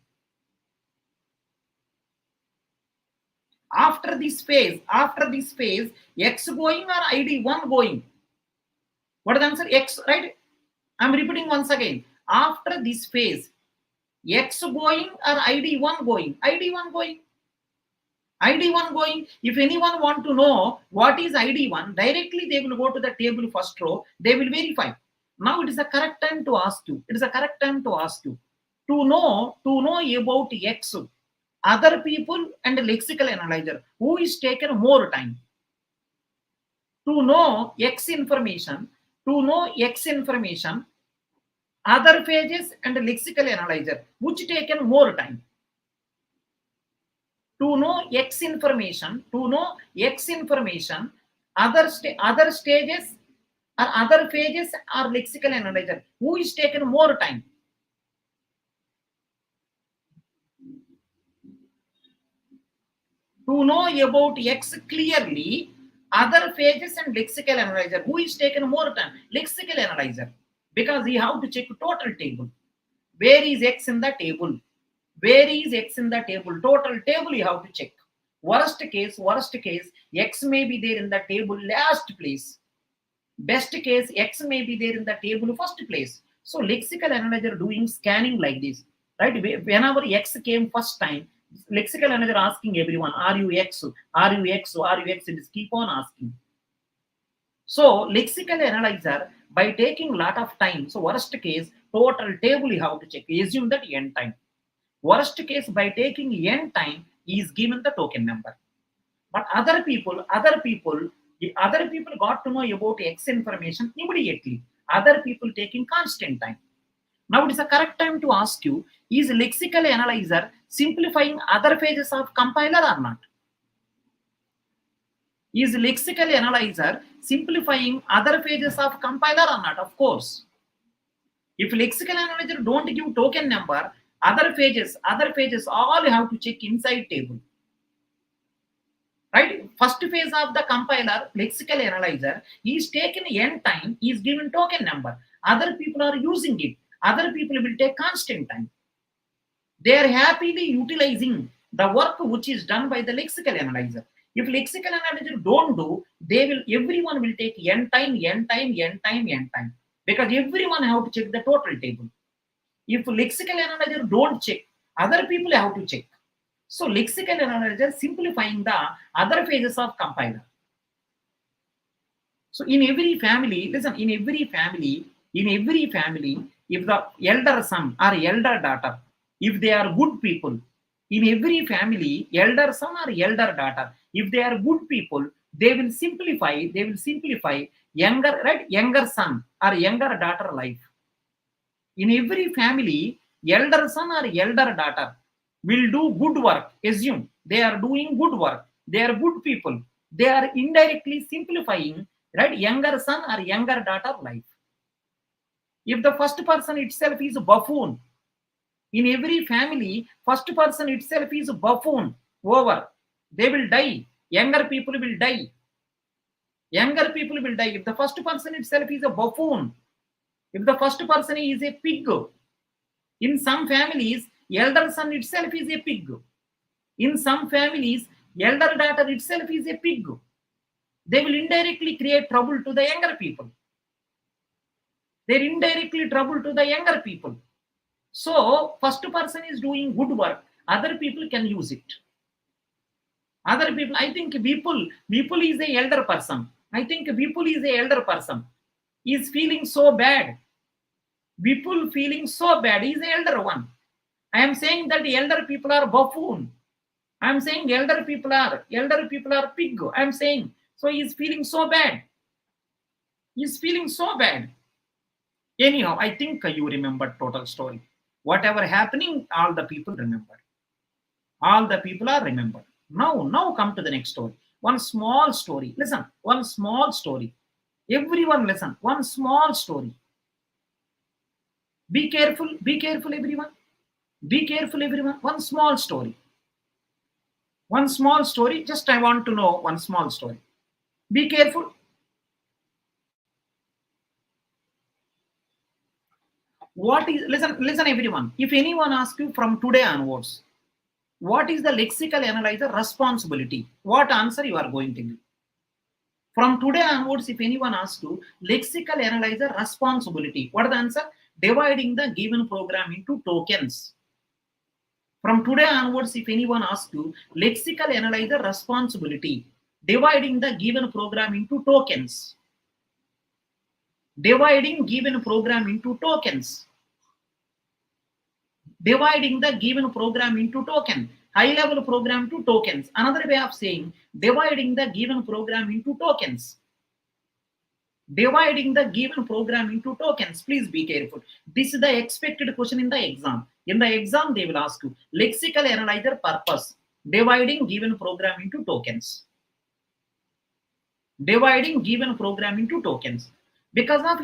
After this phase, X going or ID1 going? What is the answer? X, right? I'm repeating once again. After this phase, X going or ID1 going? ID1 going. ID1 going. If anyone want to know what is ID1, directly they will go to the table first row. They will verify. Now it is the correct time to ask you. It is the correct time to ask you to know about X. Other people and lexical analyzer, who is taken more time to know X information, other phases and lexical analyzer, which taken more time to know X information, other stages or other phases or lexical analyzer, who is taken more time? To know about X clearly, other phases and lexical analyzer, who is taken more time? Lexical analyzer, because you have to check total table. Where is X in the table? Where is X in the table? Total table you have to check. Worst case, X may be there in the table last place. Best case, X may be there in the table first place. So lexical analyzer doing scanning like this, right? Whenever X came first time, lexical analyzer asking everyone, are you X? Are you X? Are you X? It is keep on asking. So lexical analyzer, by taking lot of time, so worst case, total table you have to check. Assume that n time. Worst case, by taking n time, is given the token number. But other people got to know about X information immediately. Other people taking constant time. Now it is the correct time to ask you, is lexical analyzer simplifying other phases of compiler or not? Is lexical analyzer simplifying other phases of compiler or not? Of course. If lexical analyzer don't give token number, other phases, all you have to check inside table. Right? First phase of the compiler, lexical analyzer, is taken n time, is given token number. Other people are using it. Other people will take constant time. They are happily utilizing the work which is done by the lexical analyzer. If lexical analyzer don't do, everyone will take n time, because everyone have to check the total table. If lexical analyzer don't check, other people have to check. So lexical analyzer simplifying the other phases of compiler. So in every family, listen, in every family, if the elder son or elder daughter, if they are good people, in every family, elder son or elder daughter, if they are good people, they will simplify younger son or younger daughter life. In every family, elder son or elder daughter will do good work. Assume they are doing good work. They are good people. They are indirectly simplifying, right, younger son or younger daughter life. If the first person itself is a buffoon, in every family, first person itself is a buffoon, over. They will die. Younger people will die. Younger people will die. If the first person itself is a buffoon, if the first person is a pig, in some families, elder son itself is a pig. In some families, elder daughter itself is a pig. They will indirectly create trouble to the younger people. They're indirectly trouble to the younger people. So, first person is doing good work. Other people can use it. Other people, I think people is the elder person. I think people is the elder person. Is feeling so bad. People feeling so bad. He's the elder one. I am saying that the elder people are buffoon. I am saying elder people are pig. I am saying. So he is feeling so bad. He is feeling so bad. Anyhow, I think you remember total story. Whatever happening, all the people remember. All the people are remembered. Now come to the next story. One small story. Listen, one small story. Everyone listen. One small story. Be careful everyone. Be careful everyone. One small story. One small story. Just I want to know one small story. Be careful. What is, listen everyone. If anyone asks you from today onwards, what is the lexical analyzer responsibility? What answer you are going to give? From today onwards, if anyone asks you lexical analyzer responsibility, what is the answer? Dividing the given program into tokens. From today onwards, if anyone asks you lexical analyzer responsibility, dividing the given program into tokens. Dividing given program into tokens. Dividing the given program into token. High level program to tokens. Another way of saying dividing the given program into tokens. Dividing the given program into tokens. Please be careful. This is the expected question in the exam. In the exam, they will ask you lexical analyzer purpose. Dividing given program into tokens. Dividing given program into tokens. Because of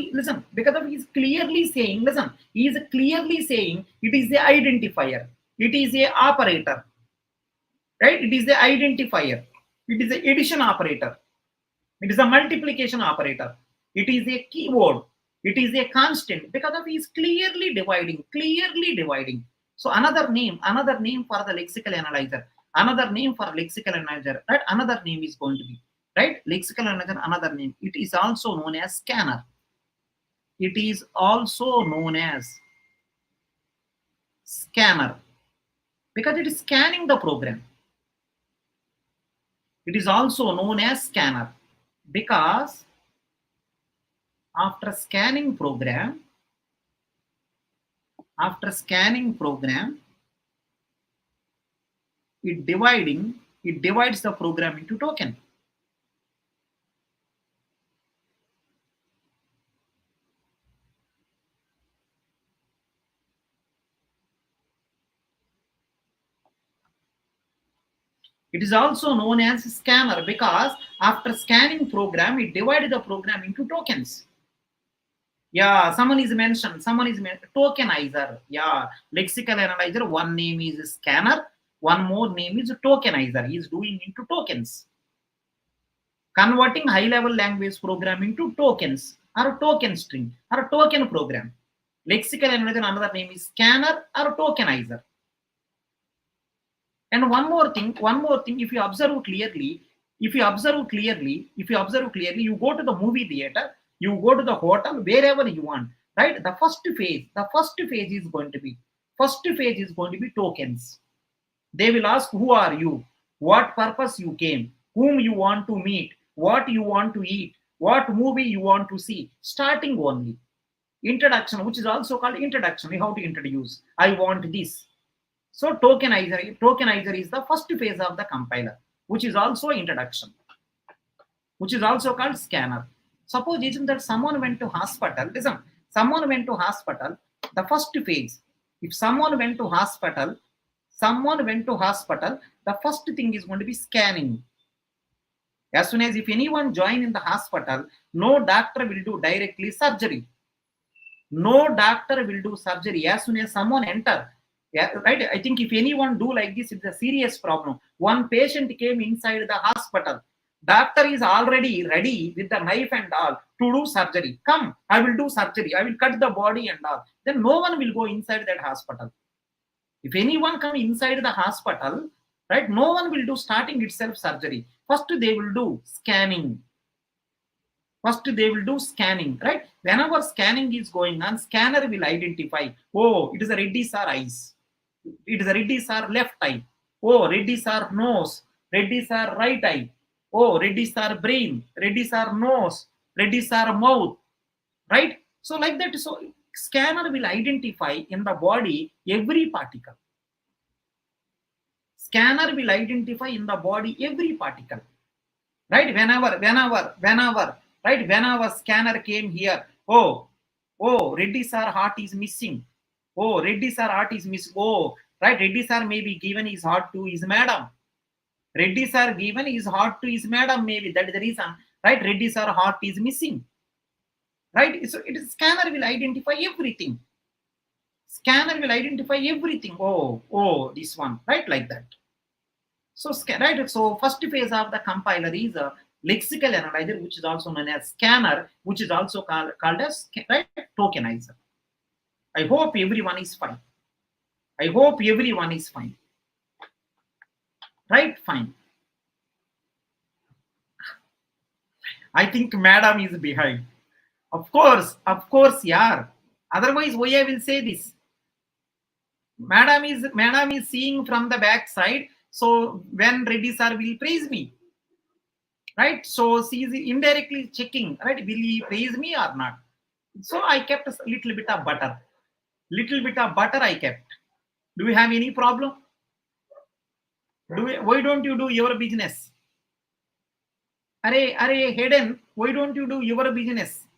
he's clearly saying, listen, he is clearly saying it is the identifier. It is a operator. Right? It is the identifier. It is the addition operator. It is a multiplication operator. It is a keyword. It is a constant. Because of he is clearly dividing. So another name for the lexical analyzer. Another name for lexical analyzer. Right? Another name is going to be, right? Lexical analyzer, another name. It is also known as scanner. It is also known as scanner. Because it is scanning the program. It is also known as scanner. Because after scanning program, it divides the program into token. It is also known as scanner because after scanning program, it divided the program into tokens. Yeah, someone is mentioned. Tokenizer. Yeah, lexical analyzer. One name is scanner. One more name is tokenizer. He is doing into tokens. Converting high-level language program into tokens or token string or token program. Lexical analyzer, another name is scanner or tokenizer. And one more thing, if you observe clearly, you go to the movie theater, you go to the hotel, wherever you want, right? The first phase is going to be tokens. They will ask, who are you? What purpose you came? Whom you want to meet? What you want to eat? What movie you want to see? Starting only. Introduction, which is also called introduction. You have to introduce. I want this. So tokenizer is the first phase of the compiler, which is also introduction, which is also called scanner. Suppose that someone went to hospital. Listen, someone went to hospital. The first phase, if someone went to hospital, the first thing is going to be scanning. As soon as if anyone join in the hospital, no doctor will do directly surgery. No doctor will do surgery. As soon as someone enter, yeah, right. I think if anyone do like this, it's a serious problem. One patient came inside the hospital. Doctor is already ready with the knife and all to do surgery. Come, I will do surgery. I will cut the body and all. Then no one will go inside that hospital. If anyone come inside the hospital, right, no one will do starting itself surgery. First they will do scanning. Right? Whenever scanning is going on, scanner will identify, oh, it is a reddish or eyes. It is a reddish or left eye. Oh, reddish or nose. Reddish or right eye. Oh, reddish or brain. Reddish or nose. Reddish or mouth. Right? So like that. So Scanner will identify in the body every particle. Scanner will identify in the body every particle. Right? Whenever, right? Whenever scanner came here, oh, Reddy sir heart is missing. Oh, Reddy sir heart is missing. Oh, right? Reddy sir may be given his heart to his madam. Reddy sir given his heart to his madam, maybe that is the reason, right? Reddy sir heart is missing, right? So it is scanner will identify everything. Scanner will identify everything. Oh, this one, right? Like that. So, right. So first phase of the compiler is a lexical analyzer, which is also known as scanner, which is also called as, right, tokenizer. I hope everyone is fine. I hope everyone is fine. Right? Fine. I think madam is behind. Of course, yeah. Otherwise, why I will say this? Madam is seeing from the back side. So when Reddy sir will praise me, right? So she is indirectly checking, right? Will he praise me or not? So I kept a little bit of butter. Little bit of butter I kept. Do you have any problem? Why don't you do your business? Are Hayden, why don't you do your business?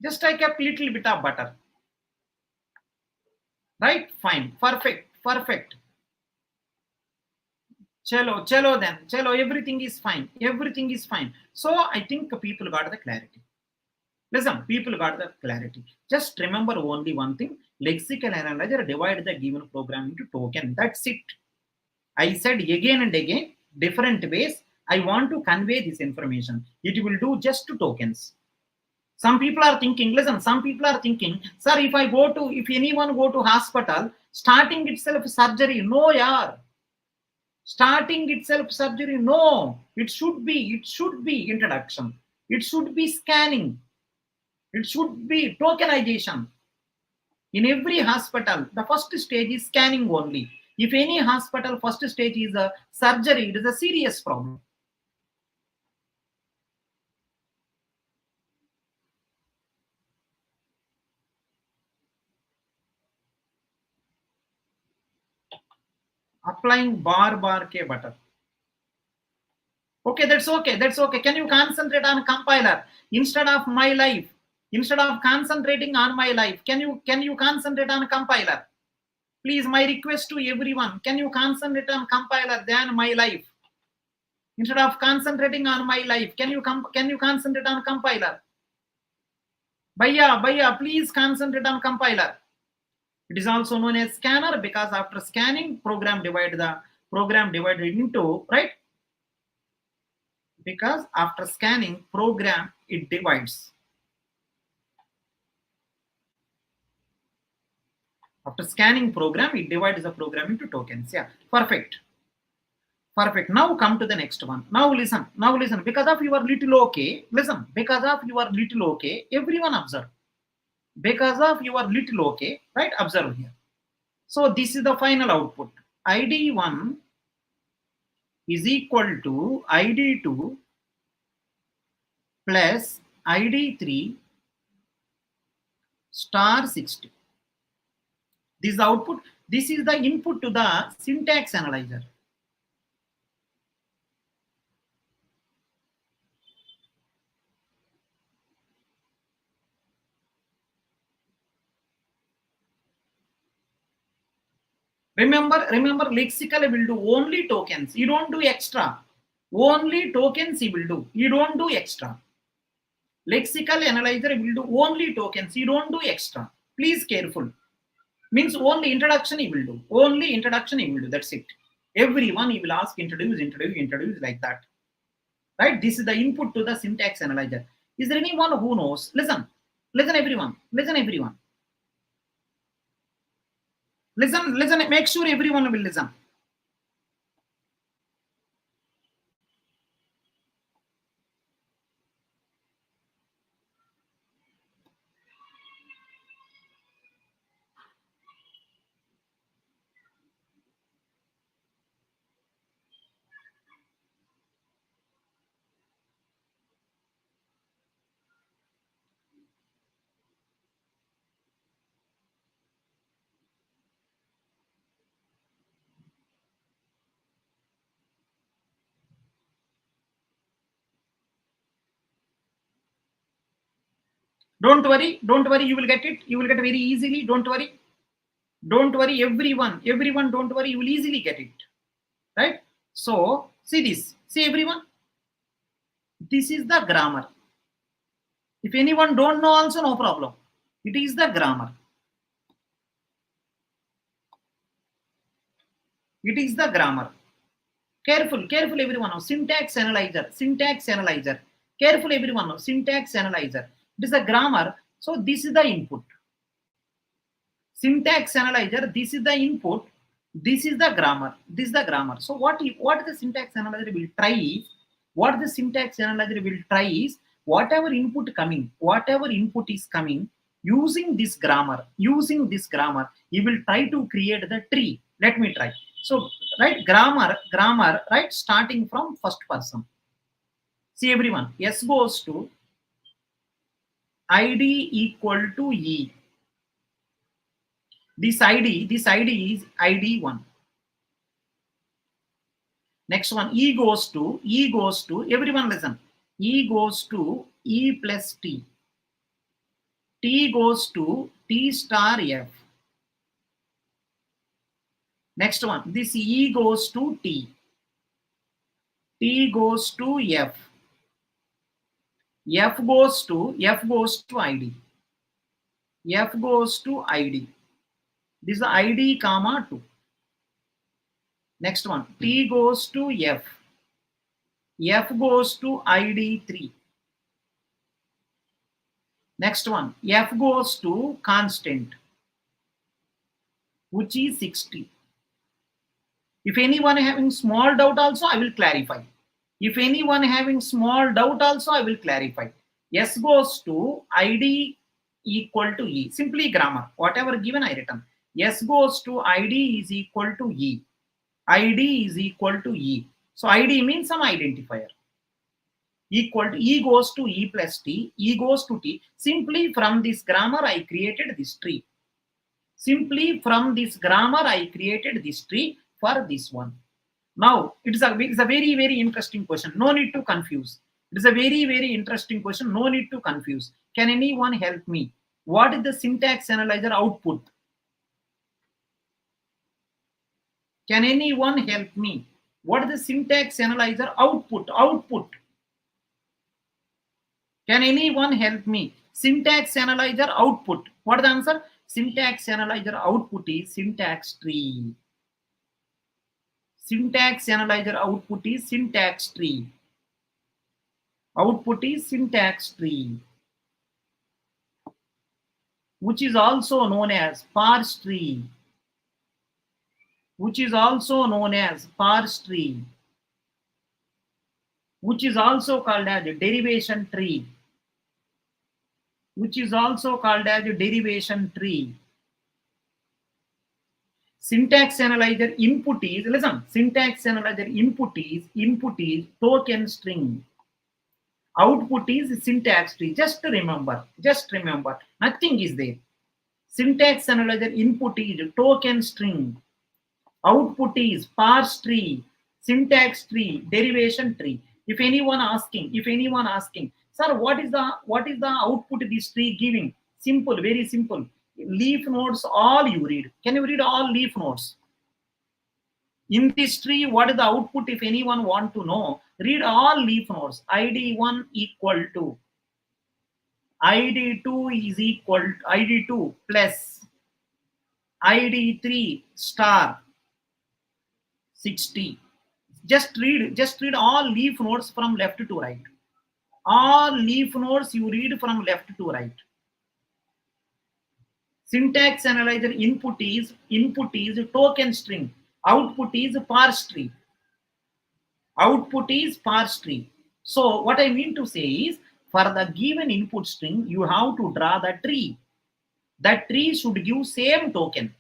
Just I kept little bit of butter. Right? Fine. Perfect. Chalo then. Chalo, everything is fine. Everything is fine. So I think people got the clarity. Listen, people got the clarity. Just remember only one thing. Lexical analyzer divide the given program into token. That's it. I said again and again, different ways. I want to convey this information. It will do just two tokens. Some people are thinking, listen, some people are thinking, sir, if anyone go to hospital, starting itself surgery, no, yaar. Starting itself surgery, no. It should be introduction. It should be scanning. It should be tokenization. In every hospital, the first stage is scanning only. If any hospital first stage is a surgery, it is a serious problem. Applying bar ke butter. Okay, that's okay. Can you concentrate on compiler instead of my life? Instead of concentrating on my life, can you concentrate on compiler? Please, my request to everyone, can you concentrate on compiler than my life? Instead of concentrating on my life, can you concentrate on compiler? Bhaiya, please concentrate on compiler. It is also known as scanner because after scanning, program divided into, right? Because after scanning, program it divides. After scanning program, it divides the program into tokens. Yeah, perfect. Now come to the next one. Now listen. Because of your little okay, listen. Because of your little okay, everyone observe. Because of your little okay, right? Observe here. So this is the final output. ID1 is equal to ID2 plus ID3 star 60. This is the output. This is the input to the syntax analyzer. Remember, Lexical will do only tokens. You don't do extra. Only tokens he will do. You don't do extra. Lexical analyzer will do only tokens. You don't do extra. Please careful. Means only introduction he will do. Only introduction he will do. That's it. Everyone he will ask introduce like that. Right? This is the input to the syntax analyzer. Is there anyone who knows? Listen everyone. Listen, make sure everyone will listen. Don't worry, you will get it. You will get very easily. Don't worry. Don't worry, everyone, don't worry, you will easily get it. Right? So, see this. See everyone. This is the grammar. If anyone don't know also, no problem. It is the grammar. It is the grammar. Careful everyone. Syntax analyzer. Careful everyone. Syntax analyzer. It is the grammar. So this is the input. Syntax analyzer. This is the input. This is the grammar. This is the grammar. So what the syntax analyzer will try is, whatever input is coming, using this grammar, you will try to create the tree. Let me try. So, right, grammar, right, starting from first person. See everyone, S goes to ID equal to E. This ID is ID1. Next one, E goes to, everyone listen, E goes to E plus T. T goes to T star F. Next one, this E goes to T. T goes to F. F goes to ID. F goes to ID. This is ID comma 2. Next one, T goes to F. F goes to ID 3. Next one, F goes to constant, which is 60. If anyone having small doubt also, I will clarify. S goes to ID equal to E. Simply grammar. Whatever given, I written. S goes to ID is equal to E. ID is equal to E. So ID means some identifier. Equal to E goes to E plus T. E goes to T. Simply from this grammar, I created this tree. For this one. Now, it's a very, very interesting question. No need to confuse. It is a very, very interesting question. No need to confuse. Can anyone help me? What is the syntax analyzer output? Can anyone help me? What is the syntax analyzer output? Can anyone help me? Syntax analyzer output. What is the answer? Syntax analyzer output is syntax tree. Syntax analyzer output is syntax tree. Which is also known as parse tree. Which is also called as a derivation tree. Syntax analyzer input is, listen, syntax analyzer input is token string. Output is syntax tree. Just remember, nothing is there. Syntax analyzer input is token string. Output is parse tree, syntax tree, derivation tree. If anyone asking, sir, what is the output this tree giving? Simple, very simple. Leaf nodes, all you read. Can you read all leaf nodes? In this tree, what is the output? If anyone want to know, read all leaf nodes. ID1 equal to ID2 is equal to ID2 plus ID3 star 60. Just read all leaf nodes from left to right. All leaf nodes you read from left to right. Syntax analyzer input is token string. Output is parse tree. So what I mean to say is, for the given input string, you have to draw the tree. That tree should give same token.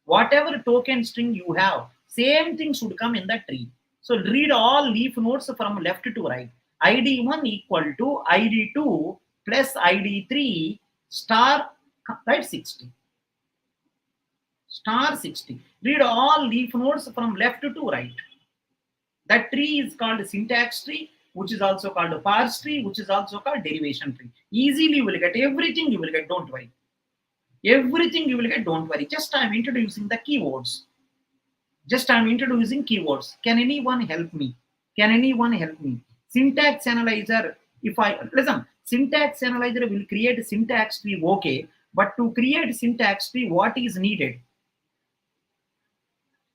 Whatever token string you have, same thing should come in the tree. So read all leaf nodes from left to right. ID1 equal to ID2 plus ID3 star, right, 60. Star 60. Read all leaf nodes from left to right. That tree is called syntax tree. which is also called a parse tree, which is also called derivation tree. Easily you will get everything, you will get, don't worry. Everything you will get, don't worry. Just I am introducing the keywords. Just I am introducing keywords. Can anyone help me? Can anyone help me? Syntax analyzer, if I, listen, syntax analyzer will create a syntax tree, okay, but to create syntax tree, what is needed?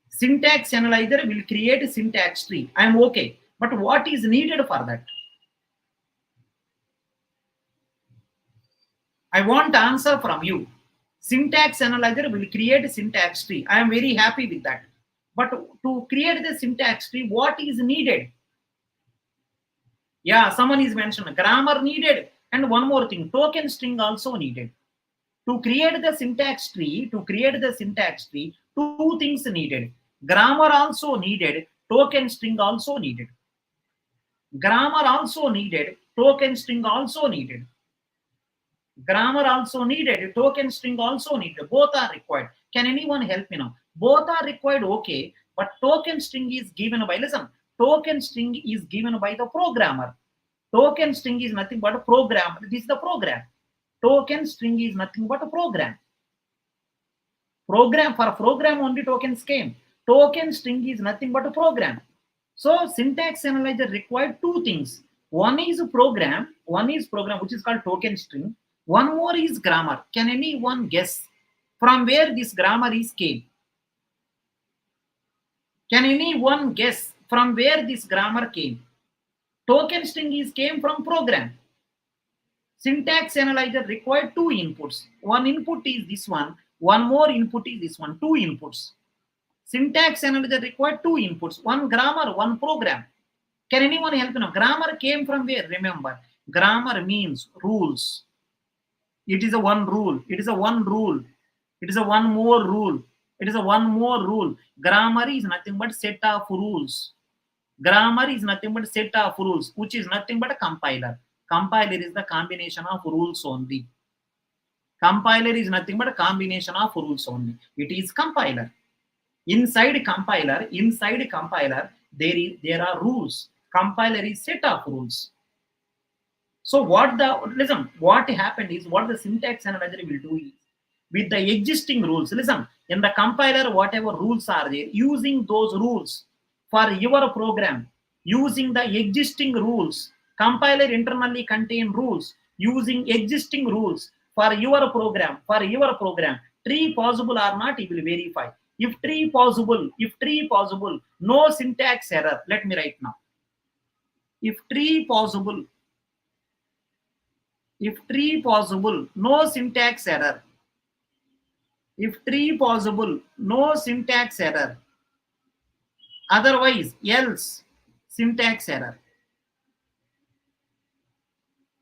Syntax analyzer will create a syntax tree. I am okay, but what is needed for that? I want answer from you. Syntax analyzer will create a syntax tree. I am very happy with that. But to create the syntax tree, what is needed? Yeah, someone is mentioned grammar needed, and one more thing, token string also needed. To create the syntax tree, two things needed. Grammar also needed, token string also needed. Grammar also needed, token string also needed. Grammar also needed, token string also needed. Both are required. Can anyone help me now? Both are required, okay, but token string is given by, listen, token string is given by the programmer. Token string is nothing but a program. This is the program. Token string is nothing but a program. For program only tokens came. Token string is nothing but a program. So syntax analyzer required two things. One is program, which is called token string. One more is grammar. Can anyone guess from where this grammar is came? Can anyone guess from where this grammar came? Token string is came from program. Syntax analyzer required two inputs. One input is this one. One more input is this one. Two inputs. Syntax analyzer required two inputs. One grammar, one program. Can anyone help me now? Grammar came from where? Remember, grammar means rules. It is a one rule. It is a one rule. It is a one more rule. It is a one more rule. Grammar is nothing but set of rules. Grammar is nothing but set of rules, which is nothing but a compiler. Compiler is the combination of rules only. Compiler is nothing but a combination of rules only. It is compiler. Inside compiler, there are rules. Compiler is set of rules. So what happened is, what the syntax analyzer will do is, with the existing rules, listen, in the compiler, whatever rules are there, using those rules for your program, using the existing rules, compiler internally contain rules, using existing rules for your program, tree possible or not, it will verify. If tree possible, no syntax error. Let me write now. If tree possible, no syntax error. If tree possible, no syntax error. Otherwise, else, syntax error.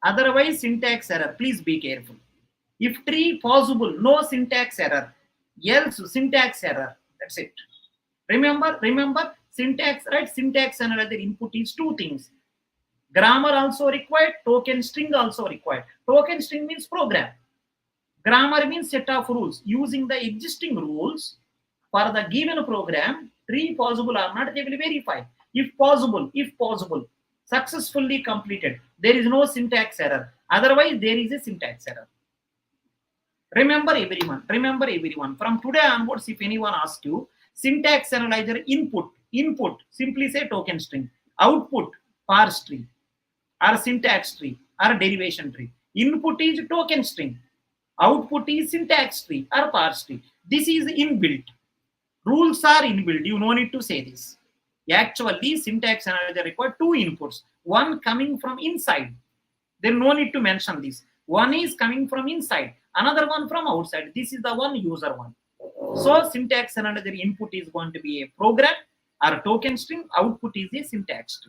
Otherwise, syntax error. Please be careful. If tree possible, no syntax error. Else, syntax error. That's it. Remember, syntax, right? Syntax analyzer input is two things. Grammar also required, token string also required. Token string means program. Grammar means set of rules. Using the existing rules for the given program, tree possible or not, they will verify. If possible, successfully completed, there is no syntax error. Otherwise, there is a syntax error. Remember everyone. From today onwards, if anyone asks you, syntax analyzer input, simply say token string. Output, parse tree, or syntax tree, or derivation tree. Input is token string. Output is syntax tree or parse tree. This is inbuilt. Rules are inbuilt. You no need to say this. Actually, syntax analyzer require two inputs. One coming from inside. Then no need to mention this. One is coming from inside. Another one from outside. This is the one user one. So syntax analyzer input is going to be a program or a token string. Output is a syntax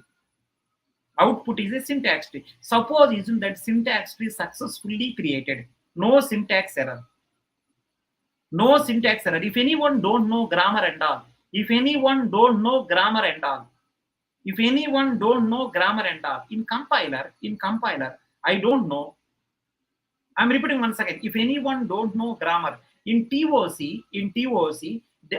tree. Suppose isn't that syntax tree successfully created. No syntax error. If anyone don't know grammar and all, in compiler, I don't know. I'm repeating once again. If anyone don't know grammar, in TOC,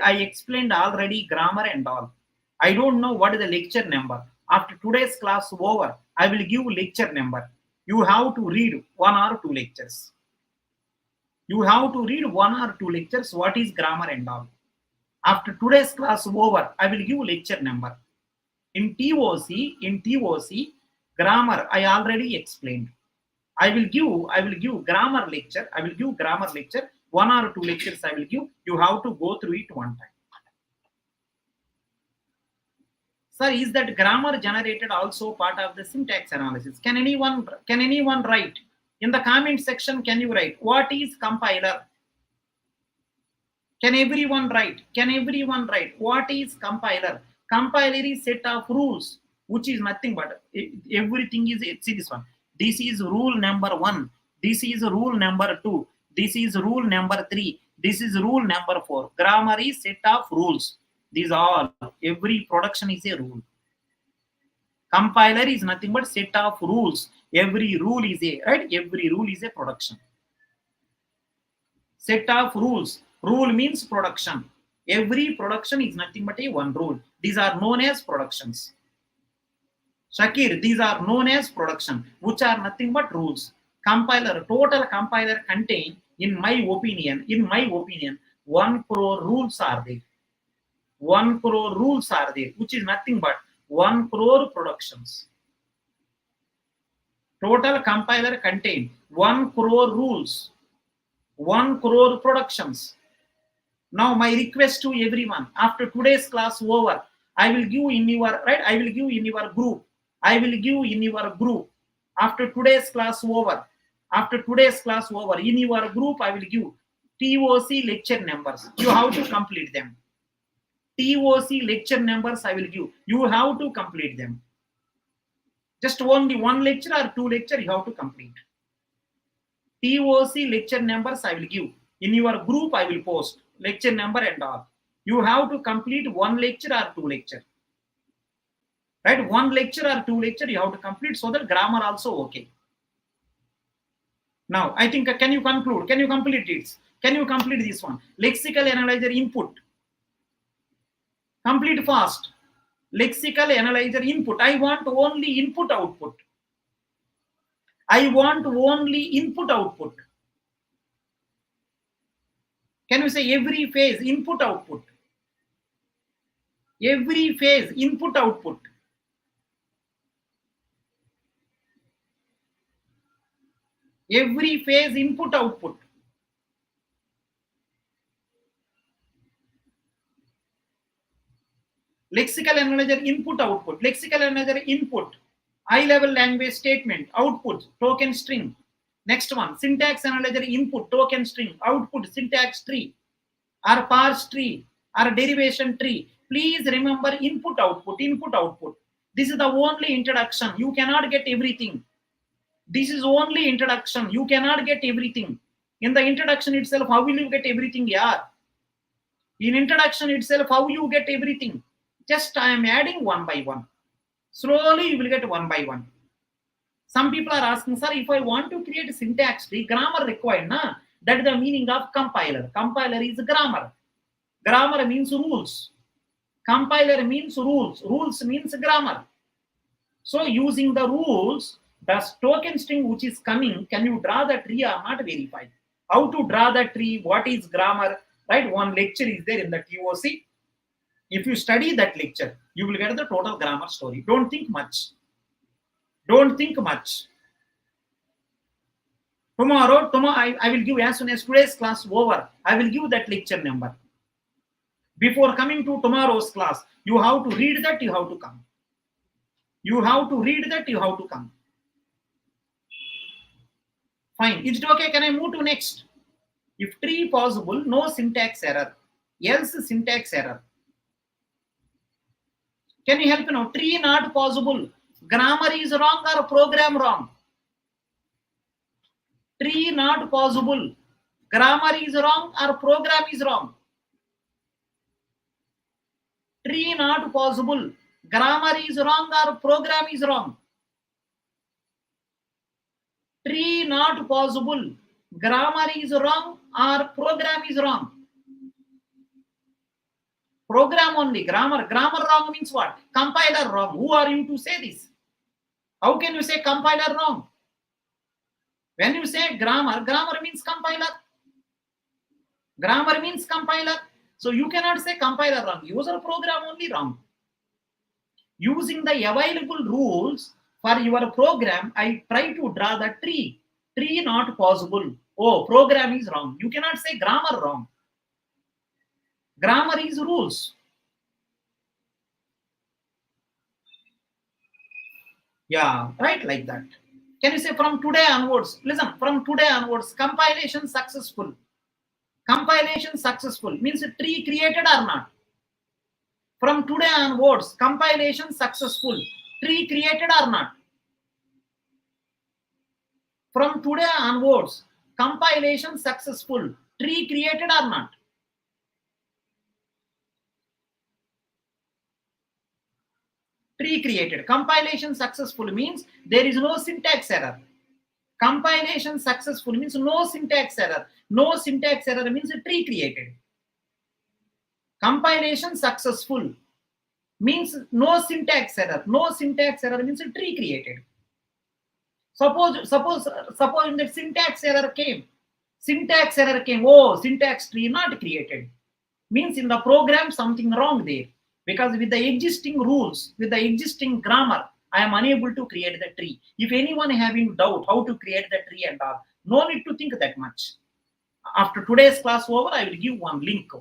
I explained already grammar and all. I don't know what is the lecture number. After today's class over, I will give lecture number. You have to read 1 or 2 lectures. You have to read 1 or 2 lectures. What is grammar and all. After today's class over, I will give lecture number. In TOC, grammar I already explained. I will give grammar lecture. I will give grammar lecture. 1 or 2 lectures I will give. You have to go through it one time. Sir, is that grammar generated also part of the syntax analysis? Can anyone write? In the comment section, can you write? What is compiler? Can everyone write? Can everyone write? What is compiler? Compiler is set of rules, which is nothing but everything is, see this one. This is rule number 1. This is rule number 2. This is rule number 3. This is rule number 4. Grammar is set of rules. These all, every production is a rule. Compiler is nothing but set of rules. Every rule is a, right? Every rule is a production. Set of rules. Rule means production. Every production is nothing but a one rule. These are known as productions. Shakir, these are known as production, which are nothing but rules. Compiler, total compiler contain, in my opinion, 1 crore rules are there. 1 crore rules are there, which is nothing but 1 crore productions. Total compiler contain 1 crore rules, 1 crore productions. Now my request to everyone, after today's class over, I will give in your, right? I will give in your group. I will give in your group. After today's class over, in your group, I will give TOC lecture numbers. You have to complete them. TOC lecture numbers I will give. You have to complete them. Just only 1 lecture or 2 lecture you have to complete. TOC lecture numbers I will give. In your group I will post lecture number and all. You have to complete 1 lecture or 2 lecture. Right? 1 lecture or 2 lecture you have to complete, so that grammar also okay. Now I think, can you conclude? Can you complete it? Can you complete this one? Lexical analyzer input. Complete fast. Lexical analyzer input. I want only input output. I want only input output. Can you say every phase input output? Every phase input output. Every phase input output. Lexical analyzer input output. Lexical analyzer input. High level language statement. Output token string. Next one, syntax analyzer input token string. Output syntax tree or parse tree or derivation tree. Please remember input output. Input output. This is the only introduction. You cannot get everything. This is only introduction. You cannot get everything. In the introduction itself, how will you get everything? Yeah. In introduction itself, how you get everything? Just I am adding 1 by 1. Slowly you will get 1 by 1. Some people are asking, sir, if I want to create a syntax tree, grammar required, na? That is the meaning of compiler. Compiler is grammar. Grammar means rules. Compiler means rules. Rules means grammar. So using the rules, the token string which is coming, can you draw the tree or not? Verify. How to draw the tree? What is grammar? Right? One lecture is there in the TOC. If you study that lecture, you will get the total grammar story. Don't think much. Don't think much. Tomorrow I will give, as soon as today's class over, I will give that lecture number. Before coming to tomorrow's class, you have to read that, you have to come. You have to read that, you have to come. Fine. Is it okay? Can I move to next? If tree possible, no syntax error. Else syntax error. Can you help me now? Tree not possible. Grammar is wrong or program wrong? Tree not possible. Grammar is wrong or program is wrong? Tree not possible. Grammar is wrong or program is wrong? Tree not possible. Grammar is wrong or program is wrong? Program only, grammar. Grammar wrong means what? Compiler wrong. Who are you to say this? How can you say compiler wrong? When you say grammar, grammar means compiler. Grammar means compiler. So you cannot say compiler wrong. User program only wrong. Using the available rules for your program, I try to draw the tree. Tree not possible. Oh, program is wrong. You cannot say grammar wrong. Grammar is rules. Yeah, right, like that. Can you say from today onwards? Listen, from today onwards, compilation successful. Compilation successful means a tree created or not. From today onwards, compilation successful. Tree created or not. From today onwards, compilation successful. Tree created or not. Tree created. Compilation successful means there is no syntax error. Compilation successful means no syntax error. No syntax error means a tree created. Compilation successful means no syntax error. No syntax error means a tree created. Suppose the syntax error came. Syntax error came. Oh, syntax tree not created. Means in the program something wrong there. Because with the existing rules, with the existing grammar, I am unable to create the tree. If anyone having doubt how to create the tree and all, no need to think that much. After today's class over, I will give one link.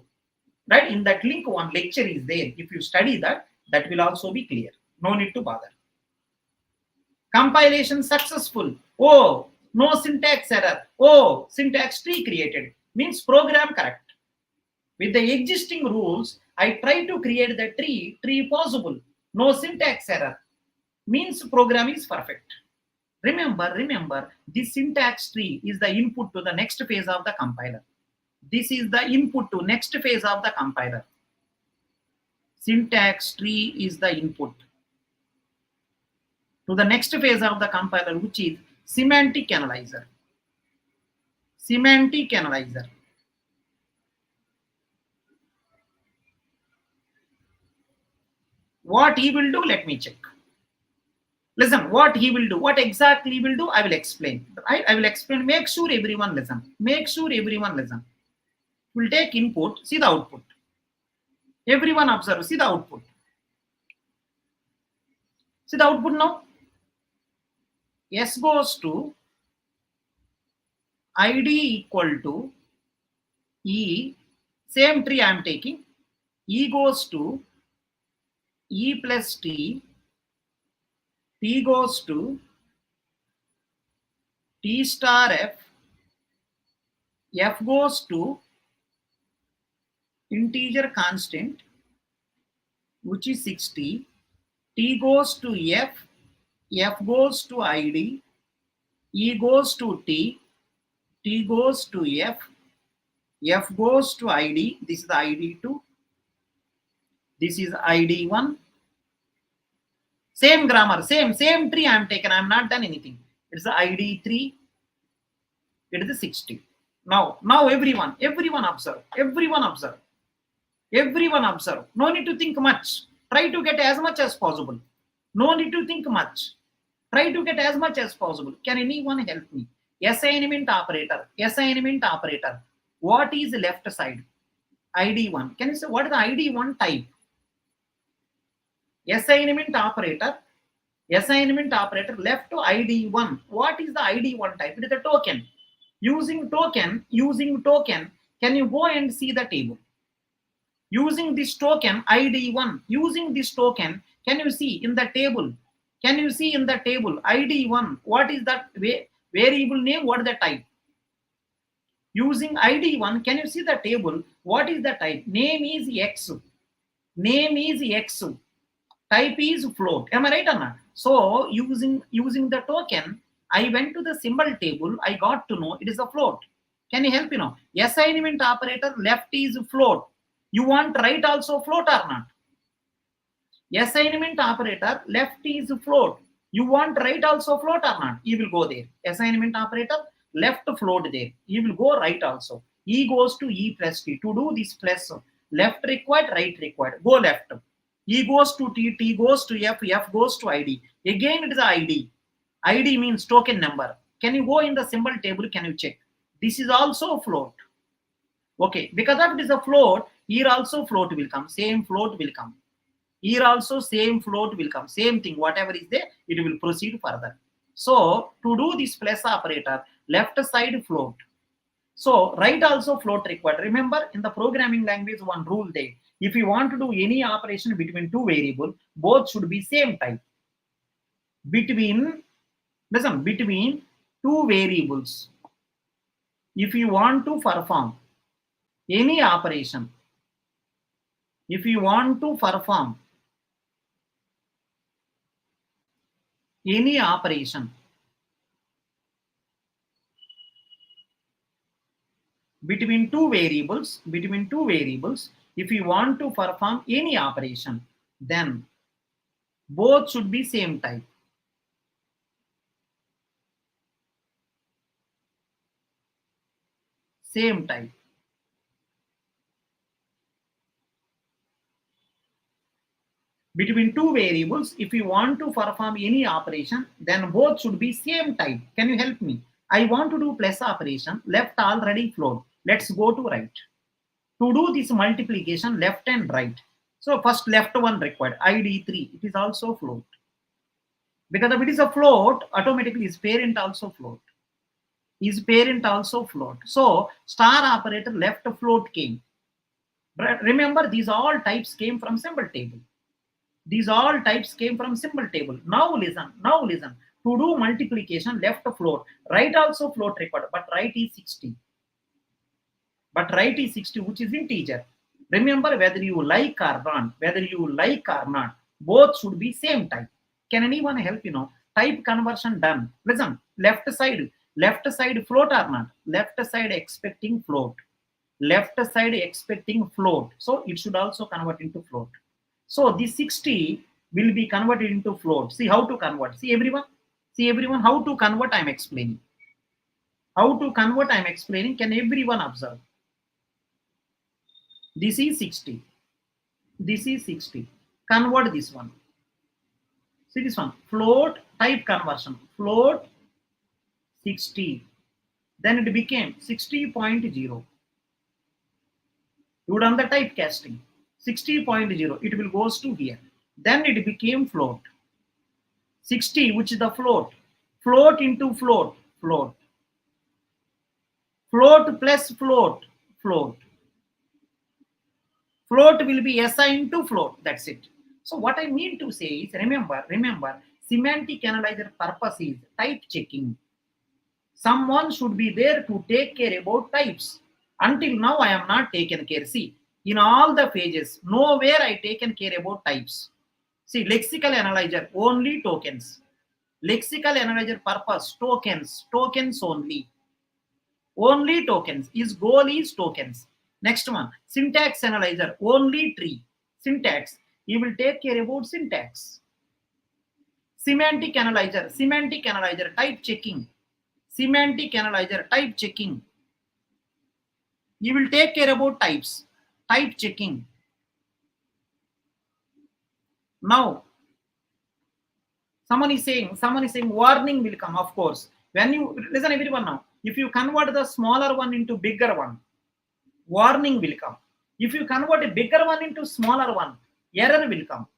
Right? In that link, one lecture is there. If you study that, that will also be clear. No need to bother. Compilation successful. Oh, no syntax error. Oh, syntax tree created. Means program correct. With the existing rules, I try to create the tree possible. No syntax error. Means program is perfect. Remember, this syntax tree is the input to the next phase of the compiler. This is the input to next phase of the compiler. Syntax tree is the input to the next phase of the compiler, which is semantic analyzer. Semantic analyzer. What he will do, let me check. Listen, what he will do, what exactly he will do, I will explain. I will explain. Make sure everyone listen. Make sure everyone listen. We'll take input, see the output. Everyone observe, see the output. See the output now. S goes to ID equal to E. Same tree I am taking. E goes to E plus T. T goes to T star F. F goes to integer constant, which is 60. T goes to F. F goes to ID. E goes to T. T goes to F. F goes to ID. This is the ID2. This is ID1. Same grammar, same tree I am taken. I am not done anything. It's the ID3. It is the 60. Now everyone observe. Everyone observe. Everyone observe. No need to think much. Try to get as much as possible. No need to think much. Try to get as much as possible. Can anyone help me? Assignment operator. Assignment operator. What is the left side? ID1. Can you say what is the ID1 type? Assignment operator left to ID1. What is the ID1 type? It is a token. Using token, can you go and see the table? Using this token ID1, using this token, can you see in the table? Can you see in the table ID1? What is that variable name? What is the type? Using ID1, can you see the table? What is the type? Name is X. Name is X. Type is float. Am I right or not? So using the token, I went to the symbol table. I got to know it is a float. Can you help me now? Assignment operator left is float. You want right also float or not? Assignment operator left is float. You want right also float or not? You will go there. Assignment operator left float there. You will go right also. E goes to E plus T. To do this plus, left required, right required, go left. E goes to T, T goes to F, F goes to ID. Again, it is ID. ID means token number. Can you go in the symbol table? Can you check? This is also a float. Okay, because of it is a float, here also float will come. Same float will come. Here also same float will come. Same thing, whatever is there, it will proceed further. So to do this plus operator, left side float. So right also float required. Remember, in the programming language, one rule there. If you want to do any operation between two variables, both should be same type. Between two variables, if you want to perform any operation, if you want to perform any operation between two variables, if you want to perform any operation, then both should be same type. Same type. Between two variables, if you want to perform any operation, then both should be same type. Can you help me? I want to do plus operation, left already float. Let's go to right. To do this multiplication, left and right. So first left one required, ID 3, it is also float. Because if it is a float, automatically is parent also float. Is parent also float. So star operator left float came. But remember, these all types came from symbol table. These all types came from symbol table. Now listen. To do multiplication, left float, right also float required, but right is 60. Which is integer. Remember, whether you like or not, both should be same type. Can anyone help? Type conversion done. Listen, left side float or not? Left side expecting float. So it should also convert into float. So this 60 will be converted into float. See how to convert. See everyone how to convert. I'm explaining. Can everyone observe? This is 60. Convert this one. See this one. Float type conversion. Float 60. Then it became 60.0. You done the type casting. 60.0. It will goes to here. Then it became float. 60, which is the float. Float into float. Float plus float. Float will be assigned to float. That's it. So what I mean to say is, remember, semantic analyzer purpose is type checking. Someone should be there to take care about types. Until now, I am not taken care. See, in all the pages, nowhere I taken care about types. See, lexical analyzer, only tokens. Lexical analyzer purpose, tokens only. Only tokens. His goal is tokens. Next one, syntax analyzer, only tree. Syntax, he will take care about syntax. Semantic analyzer, type checking. Semantic analyzer, type checking. He will take care about types. Type checking. Now, someone is saying warning will come. Of course, when you listen, everyone, now if you convert the smaller one into bigger one, warning will come. If you convert a bigger one into smaller one, error will come.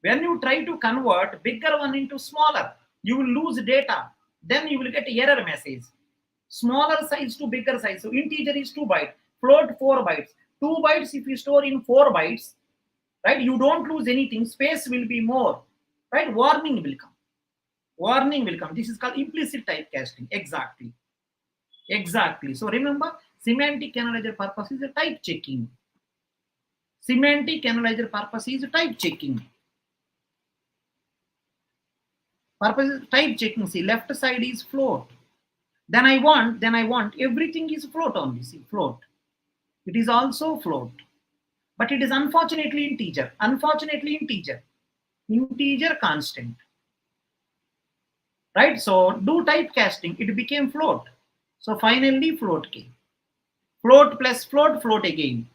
When you try to convert bigger one into smaller, you will lose data. Then you will get error message. Smaller size to bigger size. So integer is 2 bytes, float 4 bytes. 2 bytes if you store in 4 bytes, right? You don't lose anything. Space will be more, right? Warning will come. This is called implicit typecasting. Exactly. So remember, semantic analyzer purpose is a type checking. Purpose is type checking. See, left side is float. Then I want everything is float only. See, float. It is also float. But it is unfortunately integer. Integer constant. Right? So do typecasting, it became float. So finally float came. Float plus float again.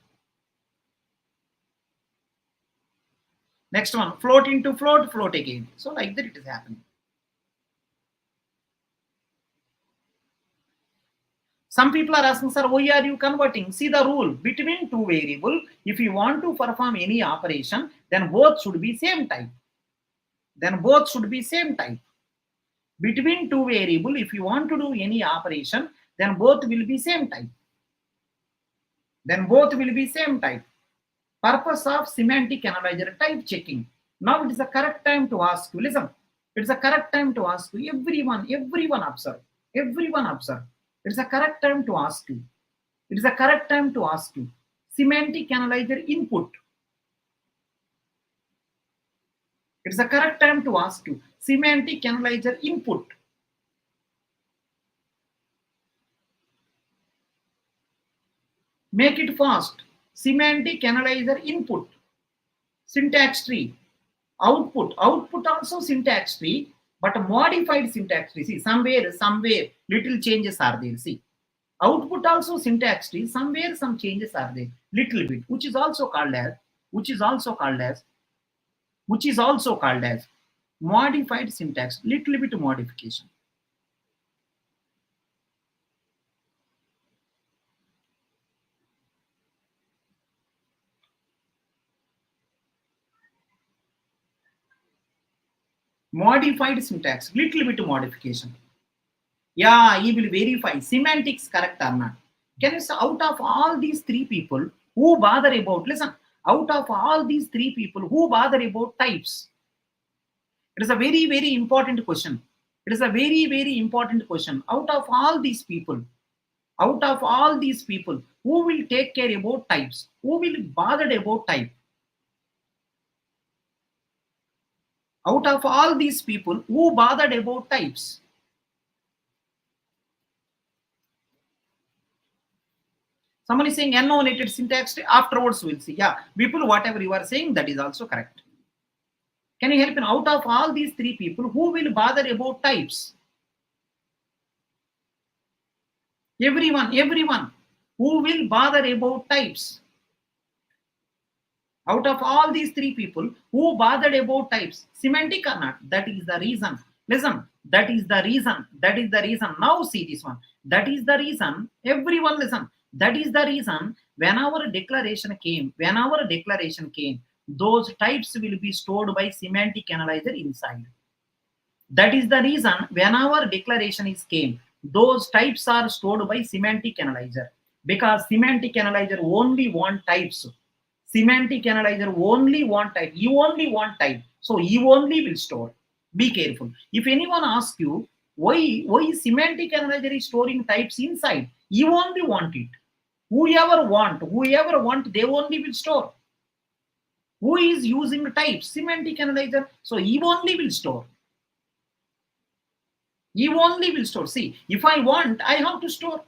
Next one, float into float, float again. So like that it is happening. Some people are asking, sir, why are you converting? See the rule, between two variables, if you want to perform any operation, then both should be same type. Then both should be same type. Between two variables, if you want to do any operation, then both will be same type. Then both will be same type. Purpose of semantic analyzer, type checking. Now it is the correct time to ask you. Listen, it's the correct time to ask you. Everyone observe. Everyone observe. It's the correct time to ask you. It is the correct time to ask you. Semantic analyzer input. It's the correct time to ask you. Semantic analyzer input. Make it fast. Semantic analyzer input. Syntax tree. Output. Output also syntax tree, but modified syntax tree. See, somewhere little changes are there. See, output also syntax tree. Somewhere some changes are there, little bit, which is also called as modified syntax. Little bit modification. Modified syntax. Little bit modification. Yeah, he will verify semantics correct or not. Can you say, out of all these three people who bother about, listen, out of all these three people who bother about types? It is a very important question. It is a very important question. Out of all these people, who will take care about types? Who will bother about type? Out of all these people, who bothered about types? Someone is saying annotated syntax, afterwards we'll see. Yeah, people, whatever you are saying, that is also correct. Can you help me? Out of all these three people, who will bother about types? Everyone. Who will bother about types? Out of all these three people, who bothered about types? Semantic or not? That is the reason. Listen, that is the reason. Now see this one. That is the reason. Everyone listen. That is the reason when our declaration came, those types will be stored by semantic analyzer inside. That is the reason when our declaration is came, those types are stored by semantic analyzer, because semantic analyzer only want types. Semantic analyzer only want type. You only want type, so you only will store. Be careful. If anyone asks you why semantic analyzer is storing types inside, you only want it. Whoever want, they only will store. Who is using types? Semantic analyzer. So you only will store. See, if I want, I have to store.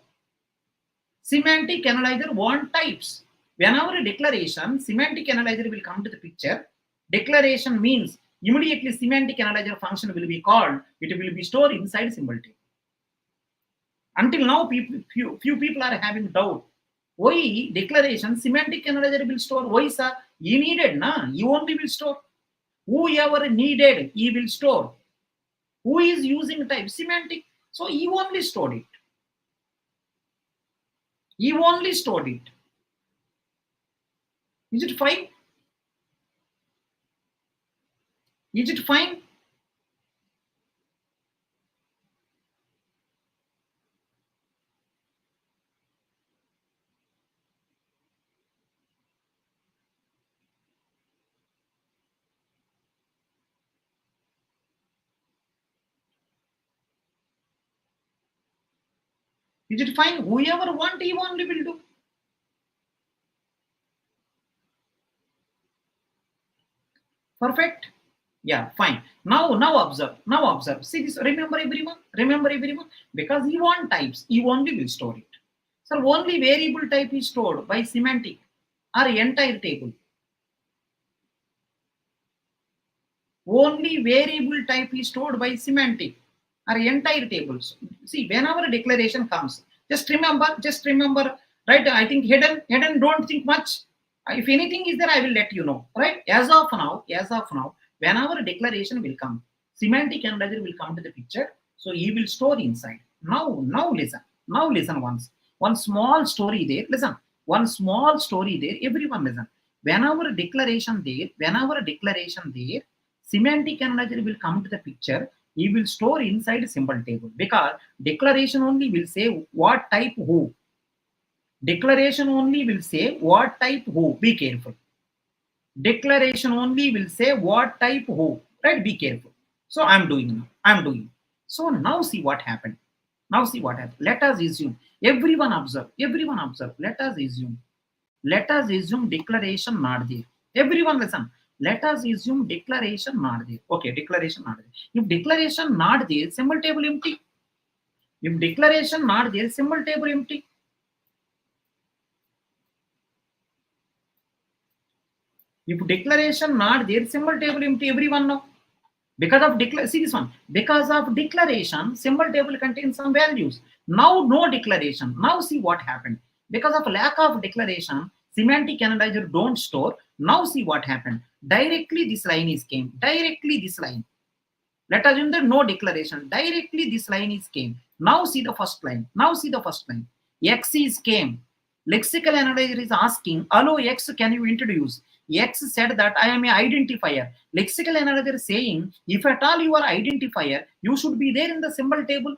Semantic analyzer want types. Whenever a declaration, semantic analyzer will come to the picture. Declaration means immediately semantic analyzer function will be called. It will be stored inside symbol table. Until now, few people are having doubt. Why declaration semantic analyzer will store? Why sir? You needed, na? You only will store. Whoever needed, he will store. Who is using type? Semantic. So you only stored it. Is it fine? Is it fine? Is it fine? Whoever want, he only will do. Perfect. Yeah, fine. Now observe. See this. Remember everyone. Because you want types, you only will store it. So only variable type is stored by semantic or entire table. Only variable type is stored by semantic or entire tables. See, whenever a declaration comes, just remember, right? I think hidden, don't think much. If anything is there, I will let you know, right? As of now, when our declaration will come, semantic analyzer will come to the picture. So he will store inside. Now listen. Now listen once. One small story there. Listen. One small story there. Everyone listen. When our declaration there, semantic analyzer will come to the picture. He will store inside symbol table, because declaration only will say what type who. Declaration only will say what type who. Be careful. Declaration only will say what type who. Right? Be careful. So I'm doing now. So now see what happened. Let us assume. Everyone observe. Let us assume declaration not there. Everyone listen. Let us assume declaration not there. Okay, declaration not there. If declaration not there, symbol table empty. If declaration not there, symbol table empty. If declaration not there, symbol table empty. Everyone know. Because of see this one. Because of declaration, symbol table contains some values. Now no declaration. Now see what happened. Because of lack of declaration, semantic analyzer don't store. Now see what happened. Directly this line is came. Directly this line. Let us assume that no declaration. Directly this line is came. Now see the first line. X is came. Lexical analyzer is asking, hello X, can you introduce? X said that I am an identifier. Lexical analyzer is saying, if at all you are identifier, you should be there in the symbol table.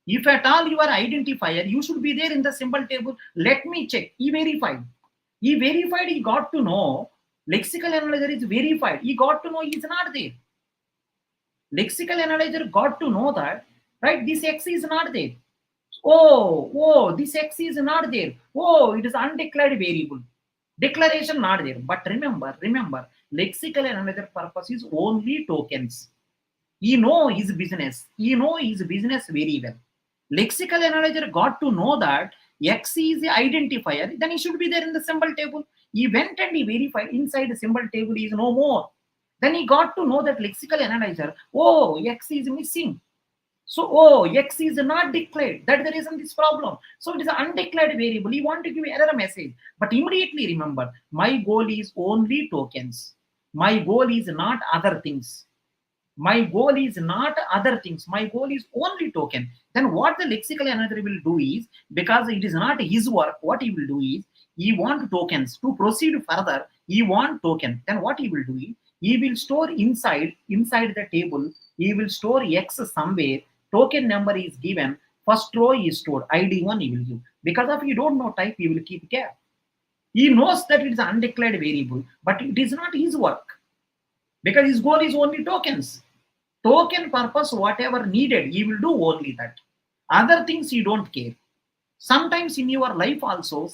If at all you are identifier, you should be there in the symbol table. Let me check. He verified. He got to know. Lexical analyzer is verified. He got to know he is not there. Lexical analyzer got to know that, right, this X is not there. Oh, this X is not there. Oh, it is undeclared variable. Declaration not there. But remember, lexical analyzer purpose is only tokens. He know his business. Very well. Lexical analyzer got to know that X is the identifier, then he should be there in the symbol table. He went and he verified inside the symbol table is no more. Then he got to know that lexical analyzer, oh, X is missing. So, X is not declared. That's the reason this problem. So it is an undeclared variable. You want to give error message. But immediately remember, my goal is only tokens. My goal is not other things. My goal is only token. Then what the lexical analyzer will do is, because it is not his work, what he will do is, he want tokens. To proceed further, he want token. Then what he will do is, he will store inside the table, he will store X somewhere. Token number is given, first row is stored, ID1 he will give. Because of you don't know type, he will keep gap. He knows that it is an undeclared variable, but it is not his work. Because his goal is only tokens. Token purpose, whatever needed, he will do only that. Other things you don't care. Sometimes in your life also,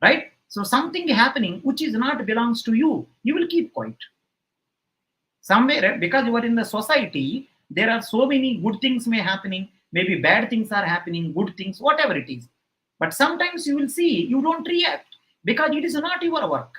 right? So something happening which is not belongs to you, you will keep quiet. Somewhere, because you are in the society, there are so many good things may happening, maybe bad things are happening, good things, whatever it is. But sometimes you will see, you don't react because it is not your work.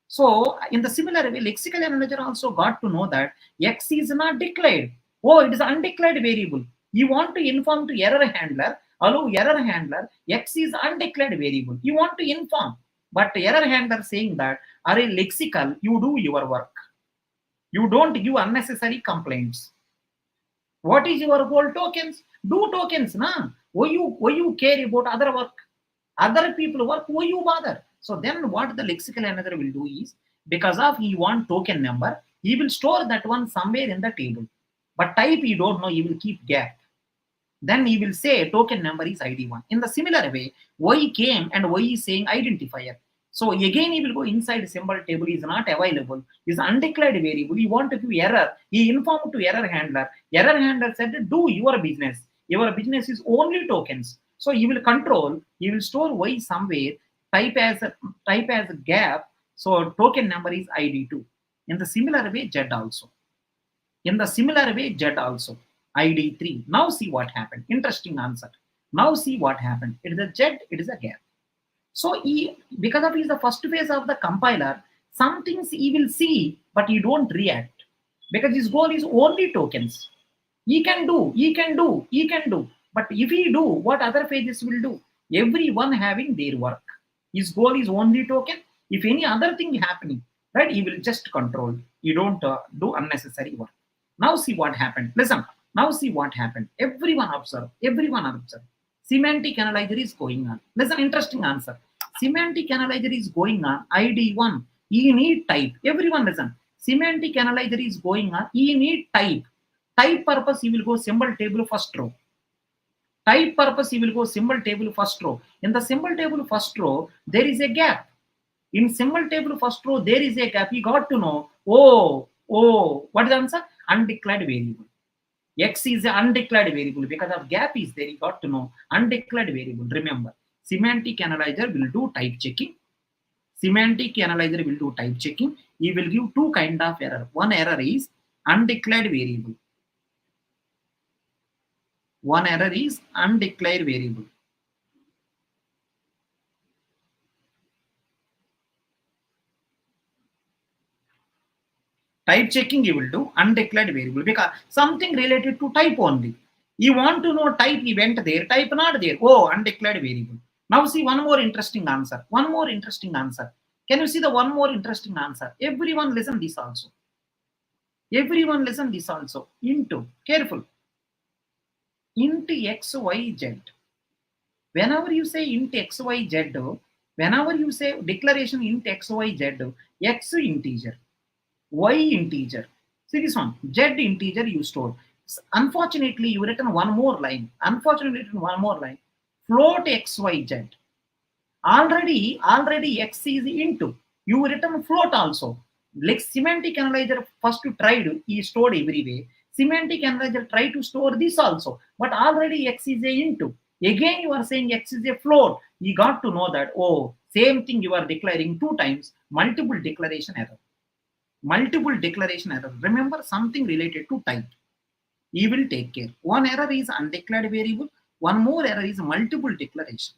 So in the similar way, lexical analyzer also got to know that X is not declared. Oh, it is an undeclared variable. You want to inform to error handler, hello error handler, X is undeclared variable. You want to inform. But error handler saying that, array lexical, you do your work. You don't give unnecessary complaints. What is your goal? Tokens. Do tokens, na? Why you care about other work? Other people work, why you bother? So then what the lexical analyzer will do is, because of he want token number, he will store that one somewhere in the table. But type you don't know, he will keep gap. Then he will say token number is ID1. In the similar way, Y came and Y is saying identifier. So again he will go inside the symbol table, is not available, is undeclared variable. You want to give error, he informed to error handler. Error handler said, do your business. Your business is only tokens. So you will control, you will store Y somewhere, type as a gap. So token number is ID2. In the similar way, Z also. ID3. Now see what happened. Interesting answer. Now see what happened. It is a Z, it is a gap. So because of he is the first phase of the compiler, some things he will see, but he don't react. Because his goal is only tokens. He can do. But if he do, what other phases will do? Everyone having their work. His goal is only token. If any other thing happening, right, he will just control. You don't do unnecessary work. Now see what happened. Listen. Now see what happened. Everyone observe. Everyone observe. Semantic analyzer is going on. Listen, interesting answer. Semantic analyzer is going on. ID1. E need type. Everyone listen. Semantic analyzer is going on. E need type. Type purpose, you will go symbol table first row. Type purpose, you will go symbol table first row. In the symbol table first row, there is a gap. In symbol table first row, there is a gap. You got to know, what is the answer? Undeclared variable. X is an undeclared variable. Because of gap is there, you got to know undeclared variable. Remember, semantic analyzer will do type checking. Semantic analyzer will do type checking. He will give two kind of error. One error is undeclared variable. One error is undeclared variable. Type checking you will do undeclared variable because something related to type only. You want to know type event there, type not there. Oh, undeclared variable. Now see one more interesting answer. One more interesting answer. Can you see the one more interesting answer? Everyone listen this also. Everyone listen this also. Into, careful. Int x, y, z. Whenever you say int x, y, z, whenever you say declaration int x, y, z, x integer, y integer. See this one, z integer you store. Unfortunately, you written one more line. Unfortunately, written one more line. Float x, y, z. Already x is into. You written float also. Like semantic analyzer first tried, he stored everywhere. Semantic analyzer tried to store this also, but already x is a into. Again, you are saying x is a float. You got to know that, oh, same thing you are declaring two times, multiple declaration error. Multiple declaration error. Remember something related to type. He will take care. One error is undeclared variable. One more error is multiple declaration.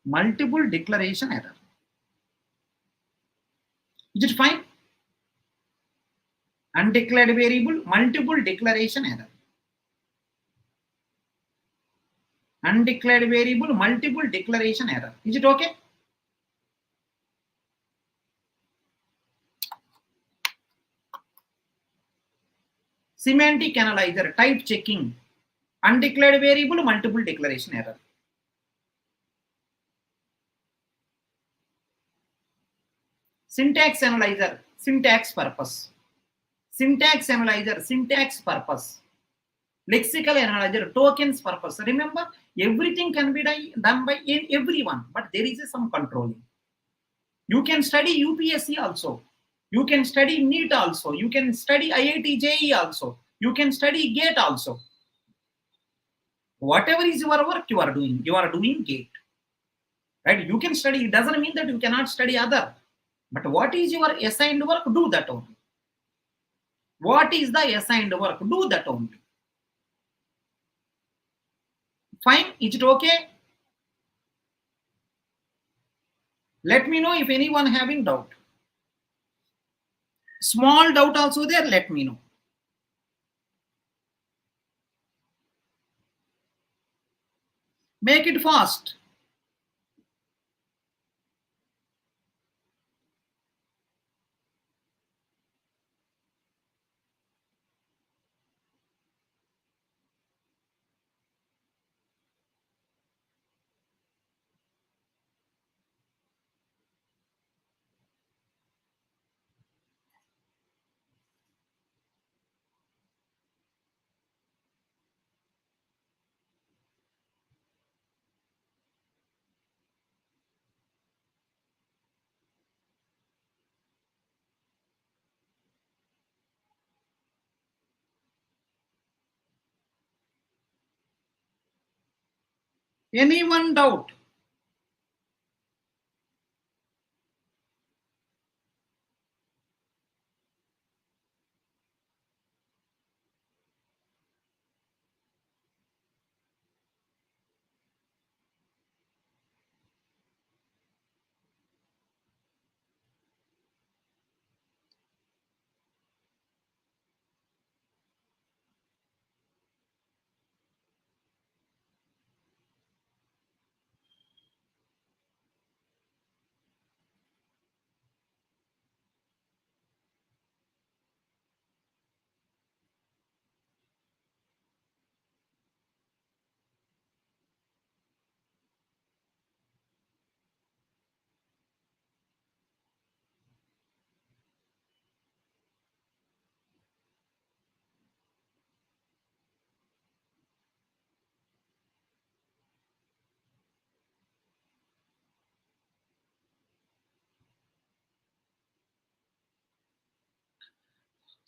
Multiple declaration error. Is it fine? Undeclared variable, multiple declaration error. Undeclared variable, multiple declaration error. Is it okay? Semantic analyzer, type checking, undeclared variable, multiple declaration error. Syntax analyzer, syntax purpose. Syntax analyzer, syntax purpose. Lexical analyzer, tokens purpose. Remember, everything can be done by everyone, but there is some controlling. You can study UPSC also. You can study NEET also. You can study IIT JEE also. You can study GATE also. Whatever is your work you are doing GATE. Right? You can study. It doesn't mean that you cannot study other. But what is your assigned work? Do that only. What is the assigned work? Do that only. Fine? Is it okay? Let me know if anyone having doubt. Small doubt also there, let me know. Make it fast. Anyone doubt?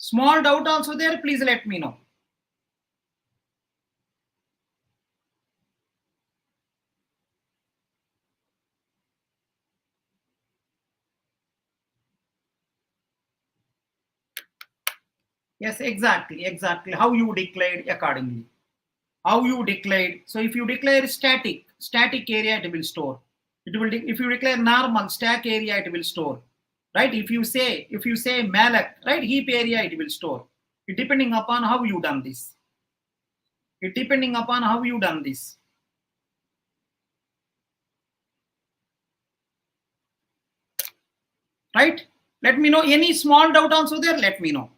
Small doubt also there, please let me know. Yes, exactly. How you declared accordingly. How you declared. So if you declare static area, it will store. It will. If you declare normal stack area, it will store. Right? If you say malloc, right, heap area, it will store. It depending upon how you done this. It depending upon how you done this. Right? Let me know any small doubt also there. Let me know.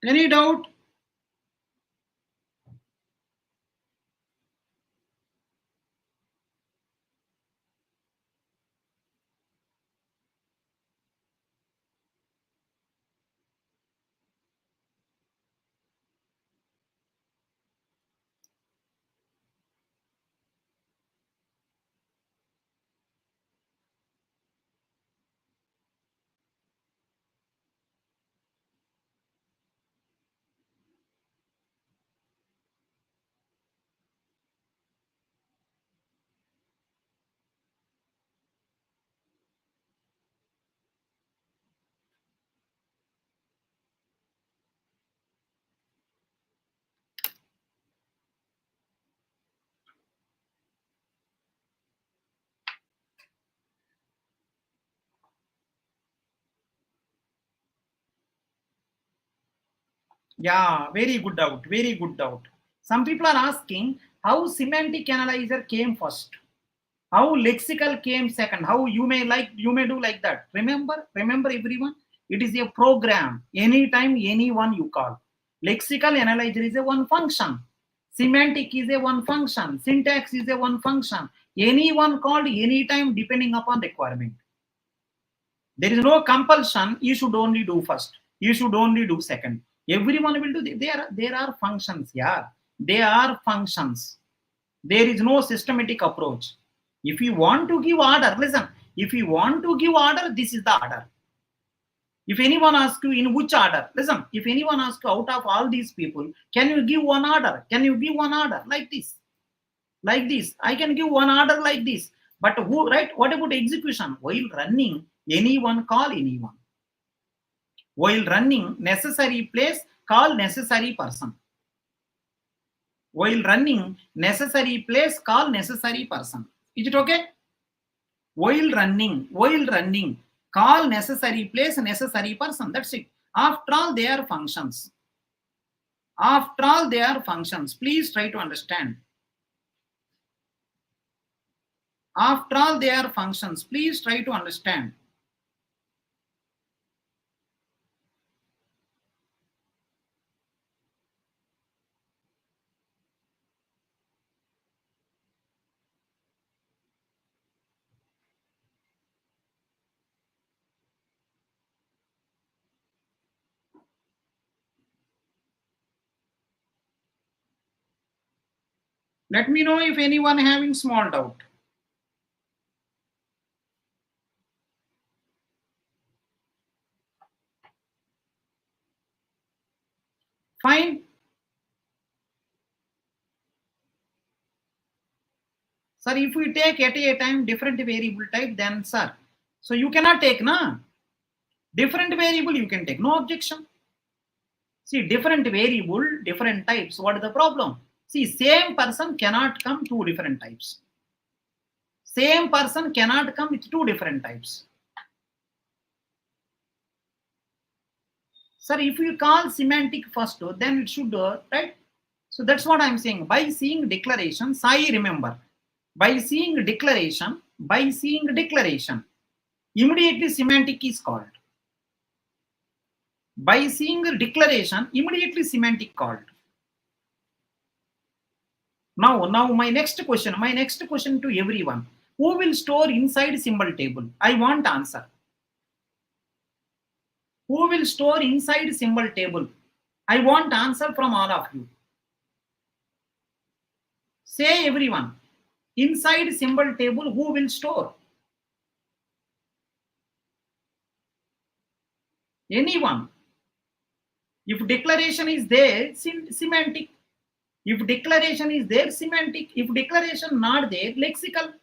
Any doubt? Yeah, very good doubt. Very good doubt. Some people are asking how semantic analyzer came first, how lexical came second, how you may do like that. Remember everyone, it is a program. Anytime anyone you call. Lexical analyzer is a one function. Semantic is a one function. Syntax is a one function. Anyone called anytime depending upon requirement. There is no compulsion. You should only do first. You should only do second. Everyone will do. There are functions. Yeah, they are functions. There is no systematic approach. If you want to give order, listen. If you want to give order, this is the order. If anyone asks you in which order, listen. If anyone asks you out of all these people, can you give one order? Can you give one order like this? Like this. I can give one order like this. But who, right? What about execution? While running, anyone call anyone. While running, necessary place, call necessary person. While running, necessary place, call necessary person. Is it okay? While running, call necessary place, necessary person. That's it. After all, they are functions. After all, they are functions. Please try to understand. After all, they are functions. Please try to understand. Let me know if anyone having small doubt. Fine. Sir, if we take at a time different variable type, then sir, so you cannot take na different variable. You can take, no objection. See, different variable, different types. What is the problem? See, same person cannot come two different types. Same person cannot come with two different types. Sir, if you call semantic first, then it should right. So that's what I'm saying. By seeing declaration, Sai remember. By seeing declaration, immediately semantic is called. By seeing declaration, immediately semantic called. Now my next question to everyone. Who will store inside symbol table? I want answer. Who will store inside symbol table? I want answer from all of you. Say everyone. Inside symbol table, who will store? Anyone. If declaration is there, semantic. If declaration is there, semantic. If declaration not there, lexical.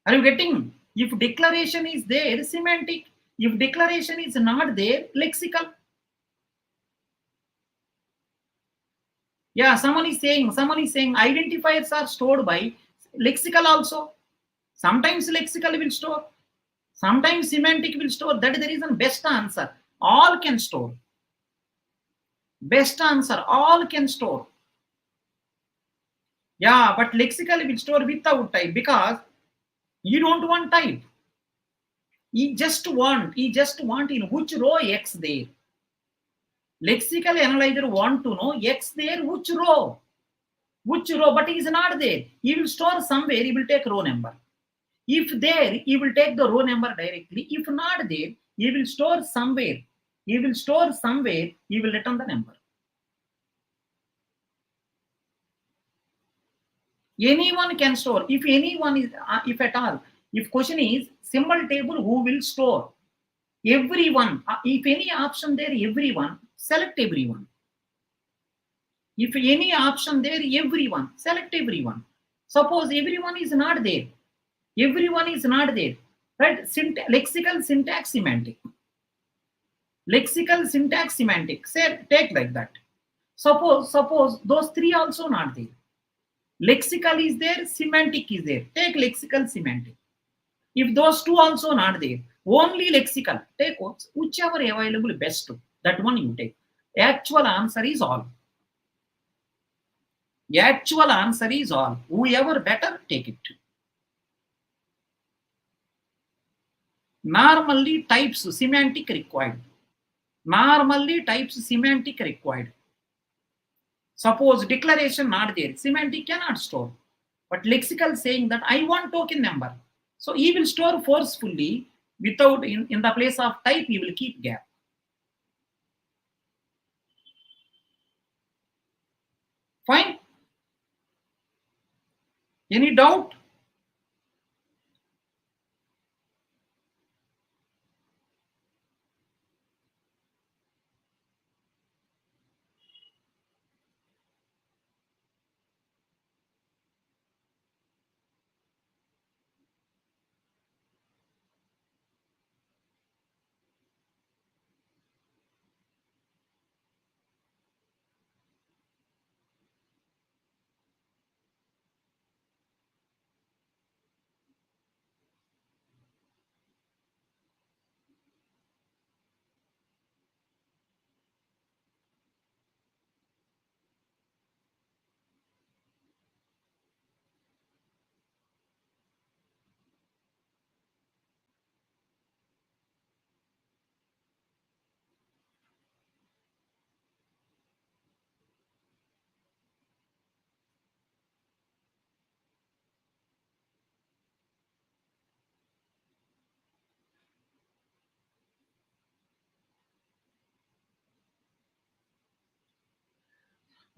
Are you getting? If declaration is there, semantic. If declaration is not there, lexical. Yeah, someone is saying identifiers are stored by lexical also. Sometimes lexical will store. Sometimes semantic will store. That is the reason best answer. All can store. Best answer. All can store. Yeah, but lexical will store without type because you don't want type. You just want in which row X there. Lexical analyzer want to know X there, which row, but he is not there. He will store somewhere, he will take row number. If there, he will take the row number directly. If not there, he will store somewhere. He will return the number. Anyone can store. If anyone is, if at all, if question is symbol table, who will store? Everyone. If any option there, everyone, select everyone. If any option there, everyone, select everyone. Suppose everyone is not there. Right? Lexical, syntax, semantic. Lexical, syntax, semantic. Say, take like that. Suppose those three also not there. Lexical is there, semantic is there. Take lexical, semantic. If those two also not there, only lexical. Take whichever available best. That one you take. Actual answer is all. Actual answer is all. Whoever better, take it. Normally types semantic required. Suppose declaration not there, semantic cannot store. But lexical saying that I want token number. So he will store forcefully without in the place of type, he will keep gap. Fine. Any doubt?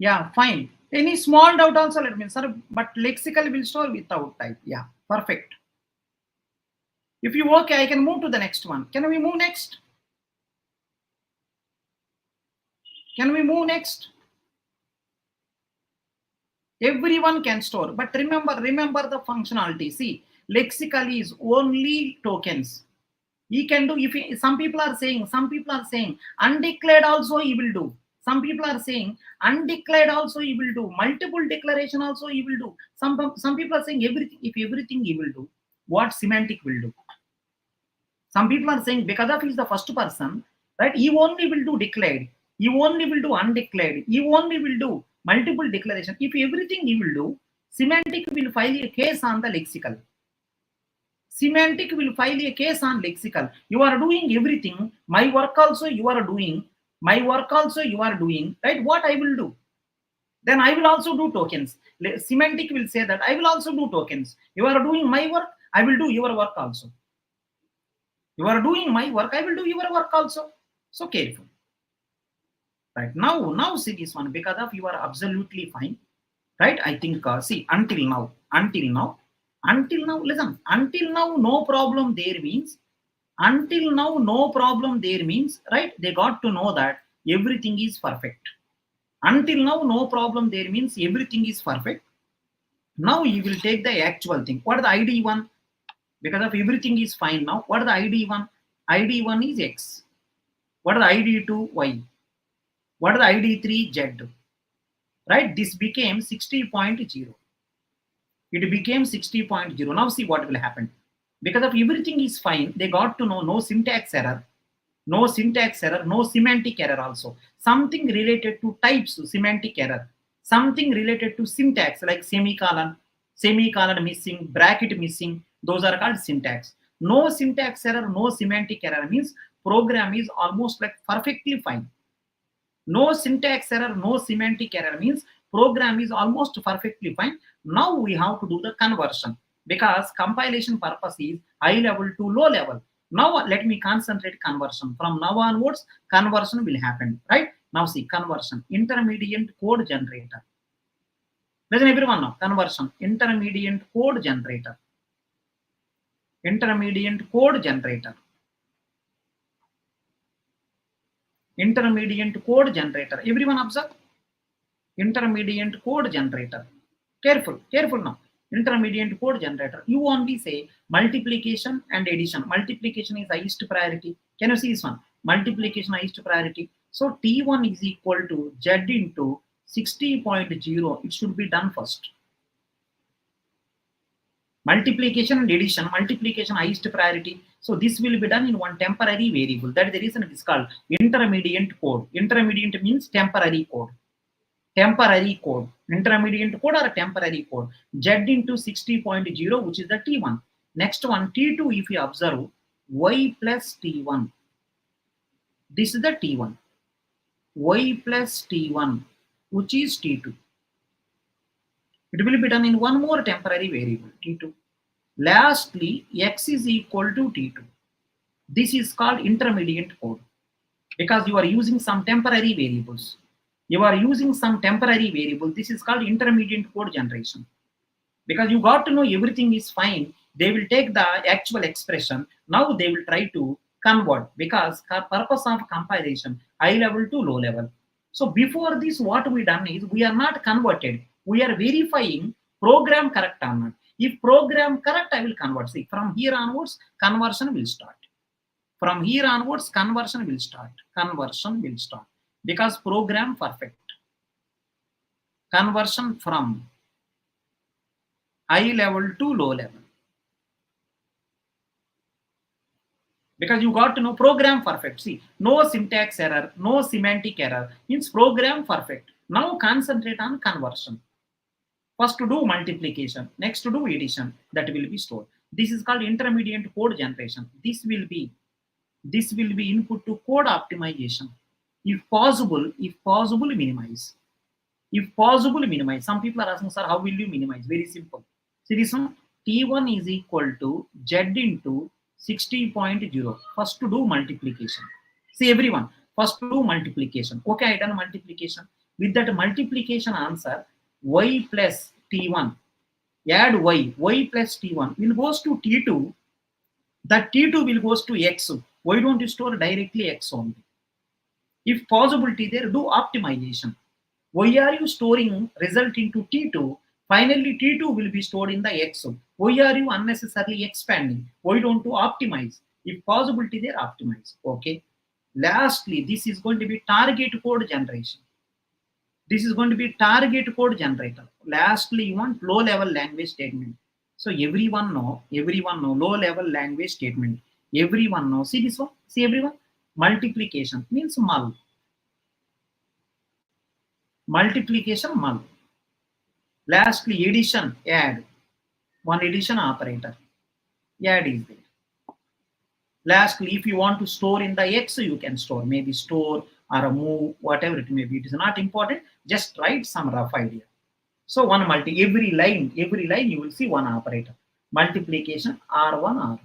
Yeah, fine. Any small doubt also let me, sir, but lexical will store without type. Yeah, perfect. If you okay, I can move to the next one. Can we move next? Everyone can store, but remember the functionality. See, lexical is only tokens. He can do, if some people are saying undeclared also he will do. Some people are saying undeclared also he will do. Multiple declaration also he will do. Some people are saying everything. If everything he will do, what semantic will do? Some people are saying because of he is the first person, right? He only will do declared. You only will do undeclared. You only will do multiple declaration. If everything you will do, Semantic will file a case on the lexical. Semantic will file a case on lexical. You are doing everything. My work also you are doing. My work also you are doing. Right? What I will do? Then I will also do tokens. Semantic will say that I will also do tokens. You are doing my work, I will do your work also. You are doing my work, I will do your work also. So careful. Right now see this one, because of you are absolutely fine. Right? I think see until now, listen, until now no problem there means, until now no problem there means, right? They got to know that everything is perfect. Until now no problem there means everything is perfect. Now you will take the actual thing. What is the ID1? Because of everything is fine now. What is the ID1? ID1 is X. What is the ID2? Y. What is the ID3? Z. Right? This became 60.0. It became 60.0. Now see what will happen. Because of everything is fine, they got to know no syntax error, no syntax error, no semantic error also. Something related to types, semantic error. Something related to syntax like semicolon missing, bracket missing, those are called syntax. No syntax error, no semantic error means program is almost like perfectly fine. No syntax error, no semantic error means program is almost perfectly fine. Now we have to do the conversion, because compilation purpose is high level to low level. Now let me concentrate conversion. From now onwards, conversion will happen, right? Now see conversion, intermediate code generator. Listen everyone now, conversion, intermediate code generator. Intermediate code generator. Intermediate code generator. Everyone observe. Intermediate code generator. Careful now. Intermediate code generator. You only say multiplication and addition. Multiplication is highest priority. Can you see this one? Multiplication highest priority. So T1 is equal to Z into 60.0. It should be done first. Multiplication and addition. Multiplication highest priority. So this will be done in one temporary variable. That is the reason it is called intermediate code. Intermediate means temporary code. Temporary code, intermediate code or a temporary code. Z into 60.0, which is the T1. Next one, T2, if you observe, Y plus T1. This is the T1. Y plus T1, which is T2. It will be done in one more temporary variable, T2. Lastly, X is equal to T2. This is called intermediate code, because you are using some temporary variables. You are using some temporary variable. This is called intermediate code generation. Because you got to know everything is fine, they will take the actual expression. Now they will try to convert, because purpose of compilation, high level to low level. So before this, what we done is we are not converted. We are verifying program correct or not. If program correct, I will convert. See, from here onwards, conversion will start. From here onwards, conversion will start. Conversion will start. Because program perfect. Conversion from high level to low level. Because you got to know program perfect. See, no syntax error, no semantic error, means program perfect. Now concentrate on conversion. First to do multiplication, next to do addition, that will be stored. This is called intermediate code generation. This will be input to code optimization. If possible, minimize. If possible, minimize. Some people are asking, sir, how will you minimize? Very simple. See this one, T1 is equal to Z into 60.0. First to do multiplication. See everyone, first to do multiplication. Okay, I done multiplication. With that multiplication answer, Y plus T1. Add Y plus T1 will goes to T2. That T2 will goes to X. Why don't you store directly X only? If possibility there, do optimization. Why are you storing result into T2? Finally, T2 will be stored in the X. Why are you unnecessarily expanding? Why don't you optimize? If possibility there, optimize. Okay. Lastly, this is going to be target code generation. This is going to be target code generator. Lastly, you want low level language statement. So everyone know low level language statement. Everyone know. See this one. See everyone. Multiplication means mul. multiplication mul, lastly addition add, one addition operator, add is there. Lastly, if you want to store in the X, you can store, maybe store or a move, whatever it may be. It is not important. Just write some rough idea. So one every line you will see one operator. Multiplication R1, R2.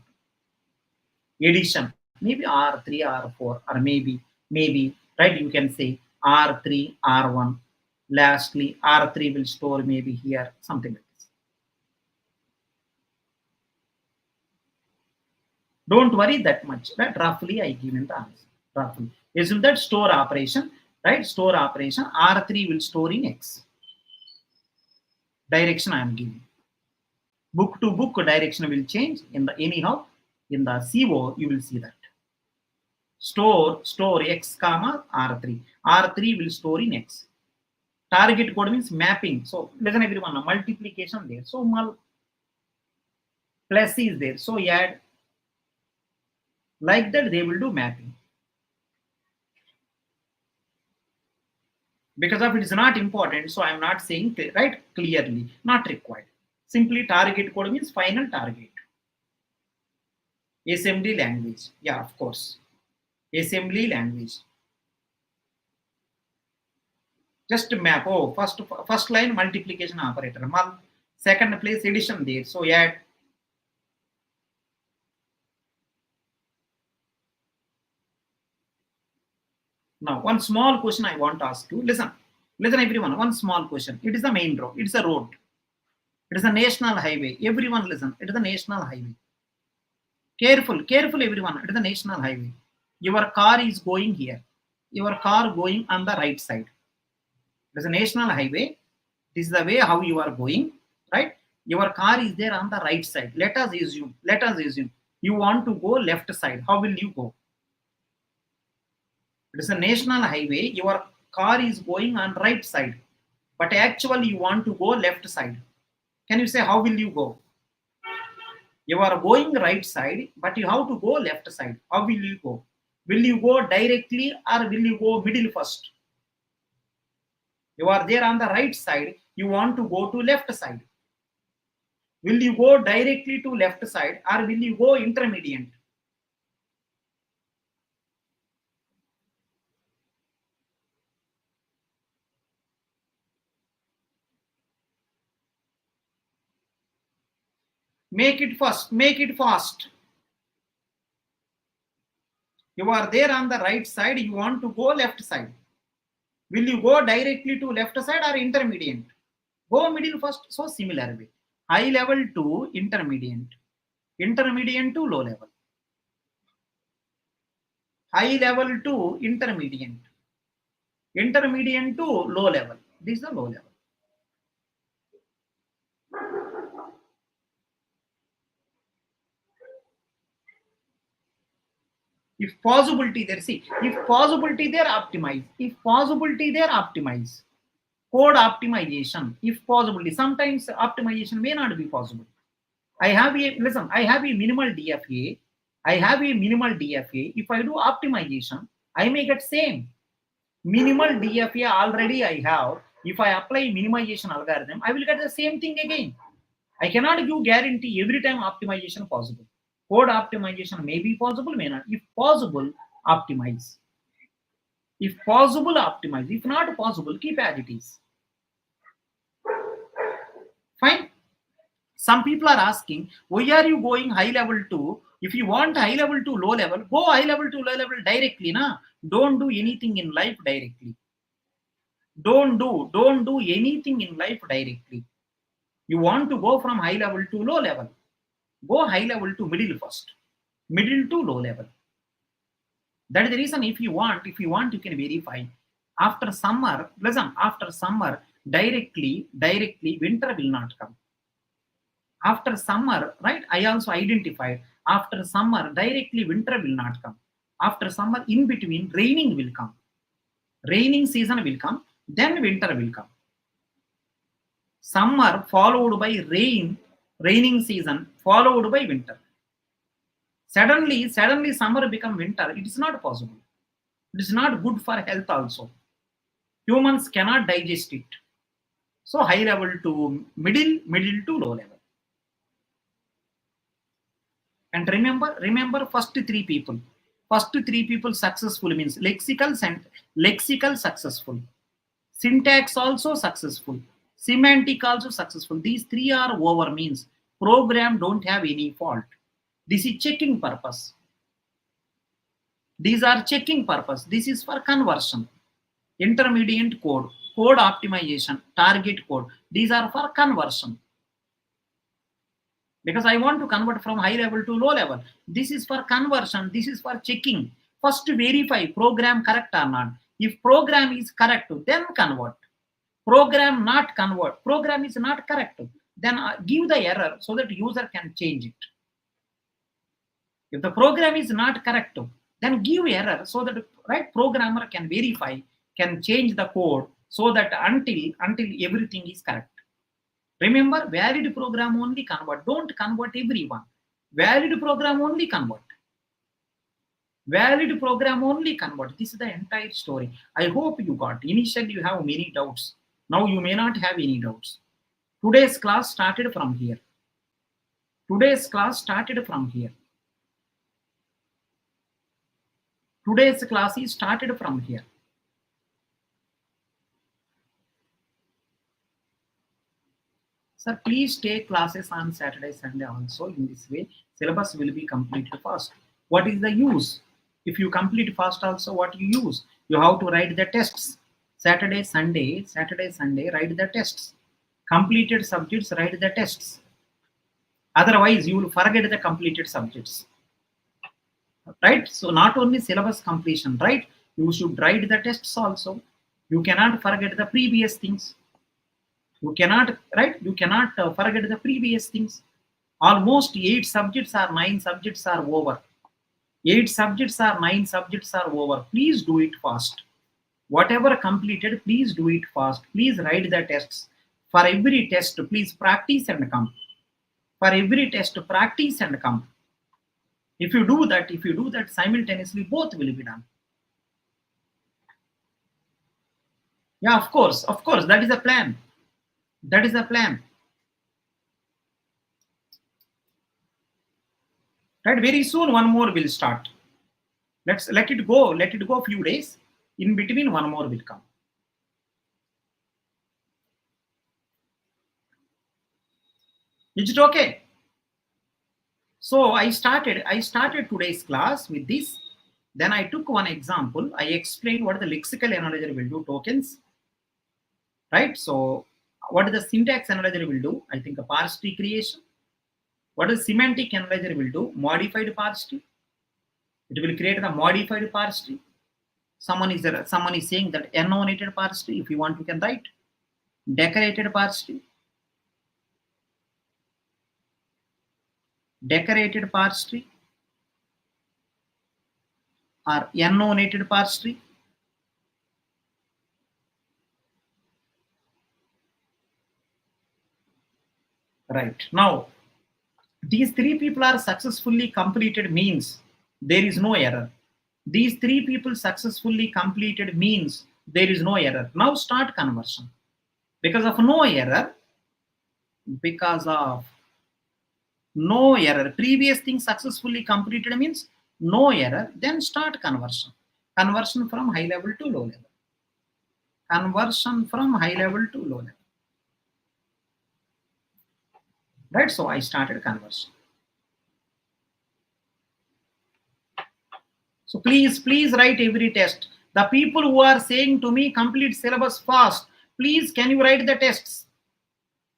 Addition, maybe R3, R4, or maybe, right, you can say R3, R1. Lastly, R3 will store maybe here, something like this. Don't worry that much. That roughly I given the answer. Roughly. Assume that store operation, right? Store operation, R3 will store in X. Direction I am giving. Book to book direction will change. In the anyhow, in the CO, you will see that. Store X comma R3. R3 will store in X. Target code means mapping. So listen everyone, multiplication there. So mul plus is there. So add. Like that, they will do mapping. Because of it is not important, so I am not saying right clearly, not required. Simply target code means final target. Assembly language, yeah, of course. Assembly language. Just map. Oh, first line multiplication operator. Mul, second place addition there. So add. Now, one small question I want to ask you. Listen everyone, one small question. It is the main road. It is a road. It is a national highway. Everyone listen. It is a national highway. Careful everyone. It is a national highway. Your car is going here. Your car going on the right side. It is a national highway. This is the way how you are going, right? Your car is there on the right side. Let us assume you want to go left side. How will you go? It is a national highway. Your car is going on right side, but actually you want to go left side. Can you say how will you go? You are going right side, but you have to go left side. How will you go? Will you go directly or will you go middle first? You are there on the right side. You want to go to left side. Will you go directly to left side or will you go intermediate? Make it fast. You are there on the right side. You want to go left side. Will you go directly to left side or intermediate? Go middle first. So similar way. High level to intermediate. Intermediate to low level. High level to intermediate. Intermediate to low level. This is the low level. If possibility there, see, if possibility there, optimize. If possibility there, optimize. Code optimization, if possibility. Sometimes optimization may not be possible. I have a minimal DFA. If I do optimization, I may get same. Minimal DFA already I have. If I apply minimization algorithm, I will get the same thing again. I cannot give guarantee every time optimization possible. Code optimization may be possible, may not. If possible, optimize. If possible, optimize. If not possible, keep as it is. Fine. Some people are asking, why are you going high level to? If you want high level to low level, go high level to low level directly. Na? Don't do anything in life directly. Don't do anything in life directly. You want to go from high level to low level. Go high level to middle first. Middle to low level. That is the reason if you want, you can verify. After summer, listen, after summer, directly, winter will not come. After summer, right, I also identified, after summer, directly winter will not come. After summer, in between, raining will come. Raining season will come, then winter will come. Summer followed by raining season followed by winter. Suddenly summer become winter. It is not possible. It is not good for health also. Humans cannot digest it. So high level to middle, middle to low level. And remember first three people. First three people successful means lexical successful. Syntax also successful. Semantic also successful. These three are over means program don't have any fault. This is checking purpose. These are checking purpose. This is for conversion. Intermediate code, code optimization, target code. These are for conversion. Because I want to convert from high level to low level. This is for conversion. This is for checking. First verify program correct or not. If program is correct, then convert. Program not convert. Program is not correct. Then give the error so that user can change it. If the program is not correct, then give error so that right programmer can verify, can change the code so that until everything is correct. Remember, valid program only convert. Don't convert everyone. Valid program only convert. Valid program only convert. This is the entire story. I hope you got. Initially, you have many doubts. Now you may not have any doubts. Today's class started from here. Today's class started from here. Today's class is started from here. Sir, please take classes on Saturday, Sunday also. In this way, syllabus will be completed fast. What is the use? If you complete fast also, what you use? You have to write the tests. Saturday, Sunday, write the tests. Completed subjects, write the tests. Otherwise, you will forget the completed subjects. Right? So not only syllabus completion, right? You should write the tests also. You cannot forget the previous things. You cannot, right? You cannot forget the previous things. Almost 8 subjects or 9 subjects are over. 8 subjects or 9 subjects are over. Please do it fast. Whatever completed, please do it fast. Please write the tests. For every test, please practice and come. For every test, practice and come. If you do that simultaneously, both will be done. Yeah, of course, that is a plan. That is a plan. Right, very soon one more will start. Let it go a few days. In between, one more will come. Is it okay? So I started today's class with this. Then I took one example. I explained what the lexical analyzer will do, tokens. Right? So what the syntax analyzer will do? I think a parse tree creation. What the semantic analyzer will do? Modified parse tree. It will create the modified parse tree. Someone is saying that annotated parse tree. If you want, you can write decorated parse tree. Decorated parse tree or annotated parse tree. Right. Now, these 3 people are successfully completed means there is no error. These 3 people successfully completed means there is no error. Now start conversion. Because of no error, previous thing successfully completed means no error, then start conversion. Conversion from high level to low level. Conversion from high level to low level. Right, so I started conversion. So please write every test. The people who are saying to me complete syllabus fast, please can you write the tests?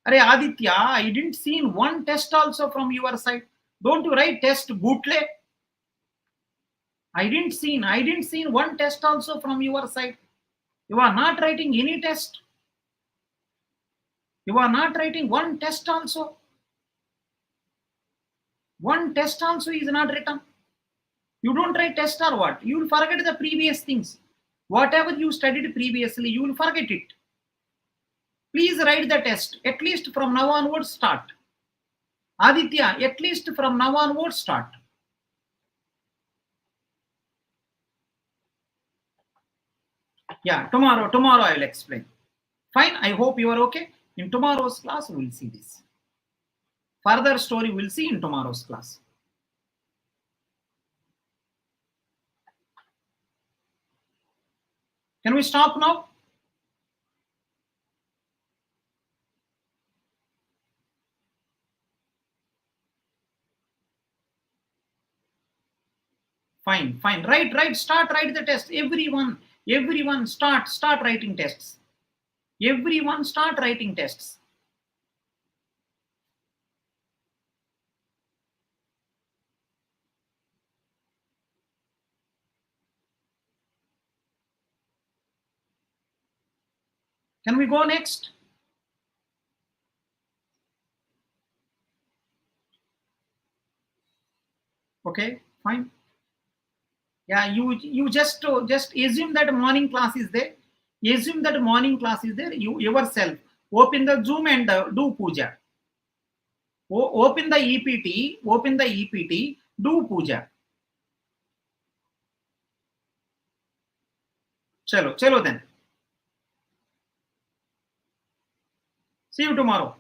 Arey Aditya, I didn't see one test also from your side. Don't you write test bootleg? I didn't see one test also from your side. You are not writing any test. You are not writing one test also. One test also is not written. You don't write test or what? You will forget the previous things. Whatever you studied previously, you will forget it. Please write the test. At least from now onwards, start. Aditya, at least from now onwards, start. Yeah, tomorrow I will explain. Fine, I hope you are okay. In tomorrow's class, we will see this. Further story we'll see in tomorrow's class. Can we stop now? Fine. Write the test. Everyone start writing tests. Everyone start writing tests. Can we go next? Okay, fine. Yeah, you just assume that morning class is there. Assume that morning class is there. You yourself open the Zoom and do puja. Open the EPT. Open the EPT. Do puja. Chalo then. See you tomorrow.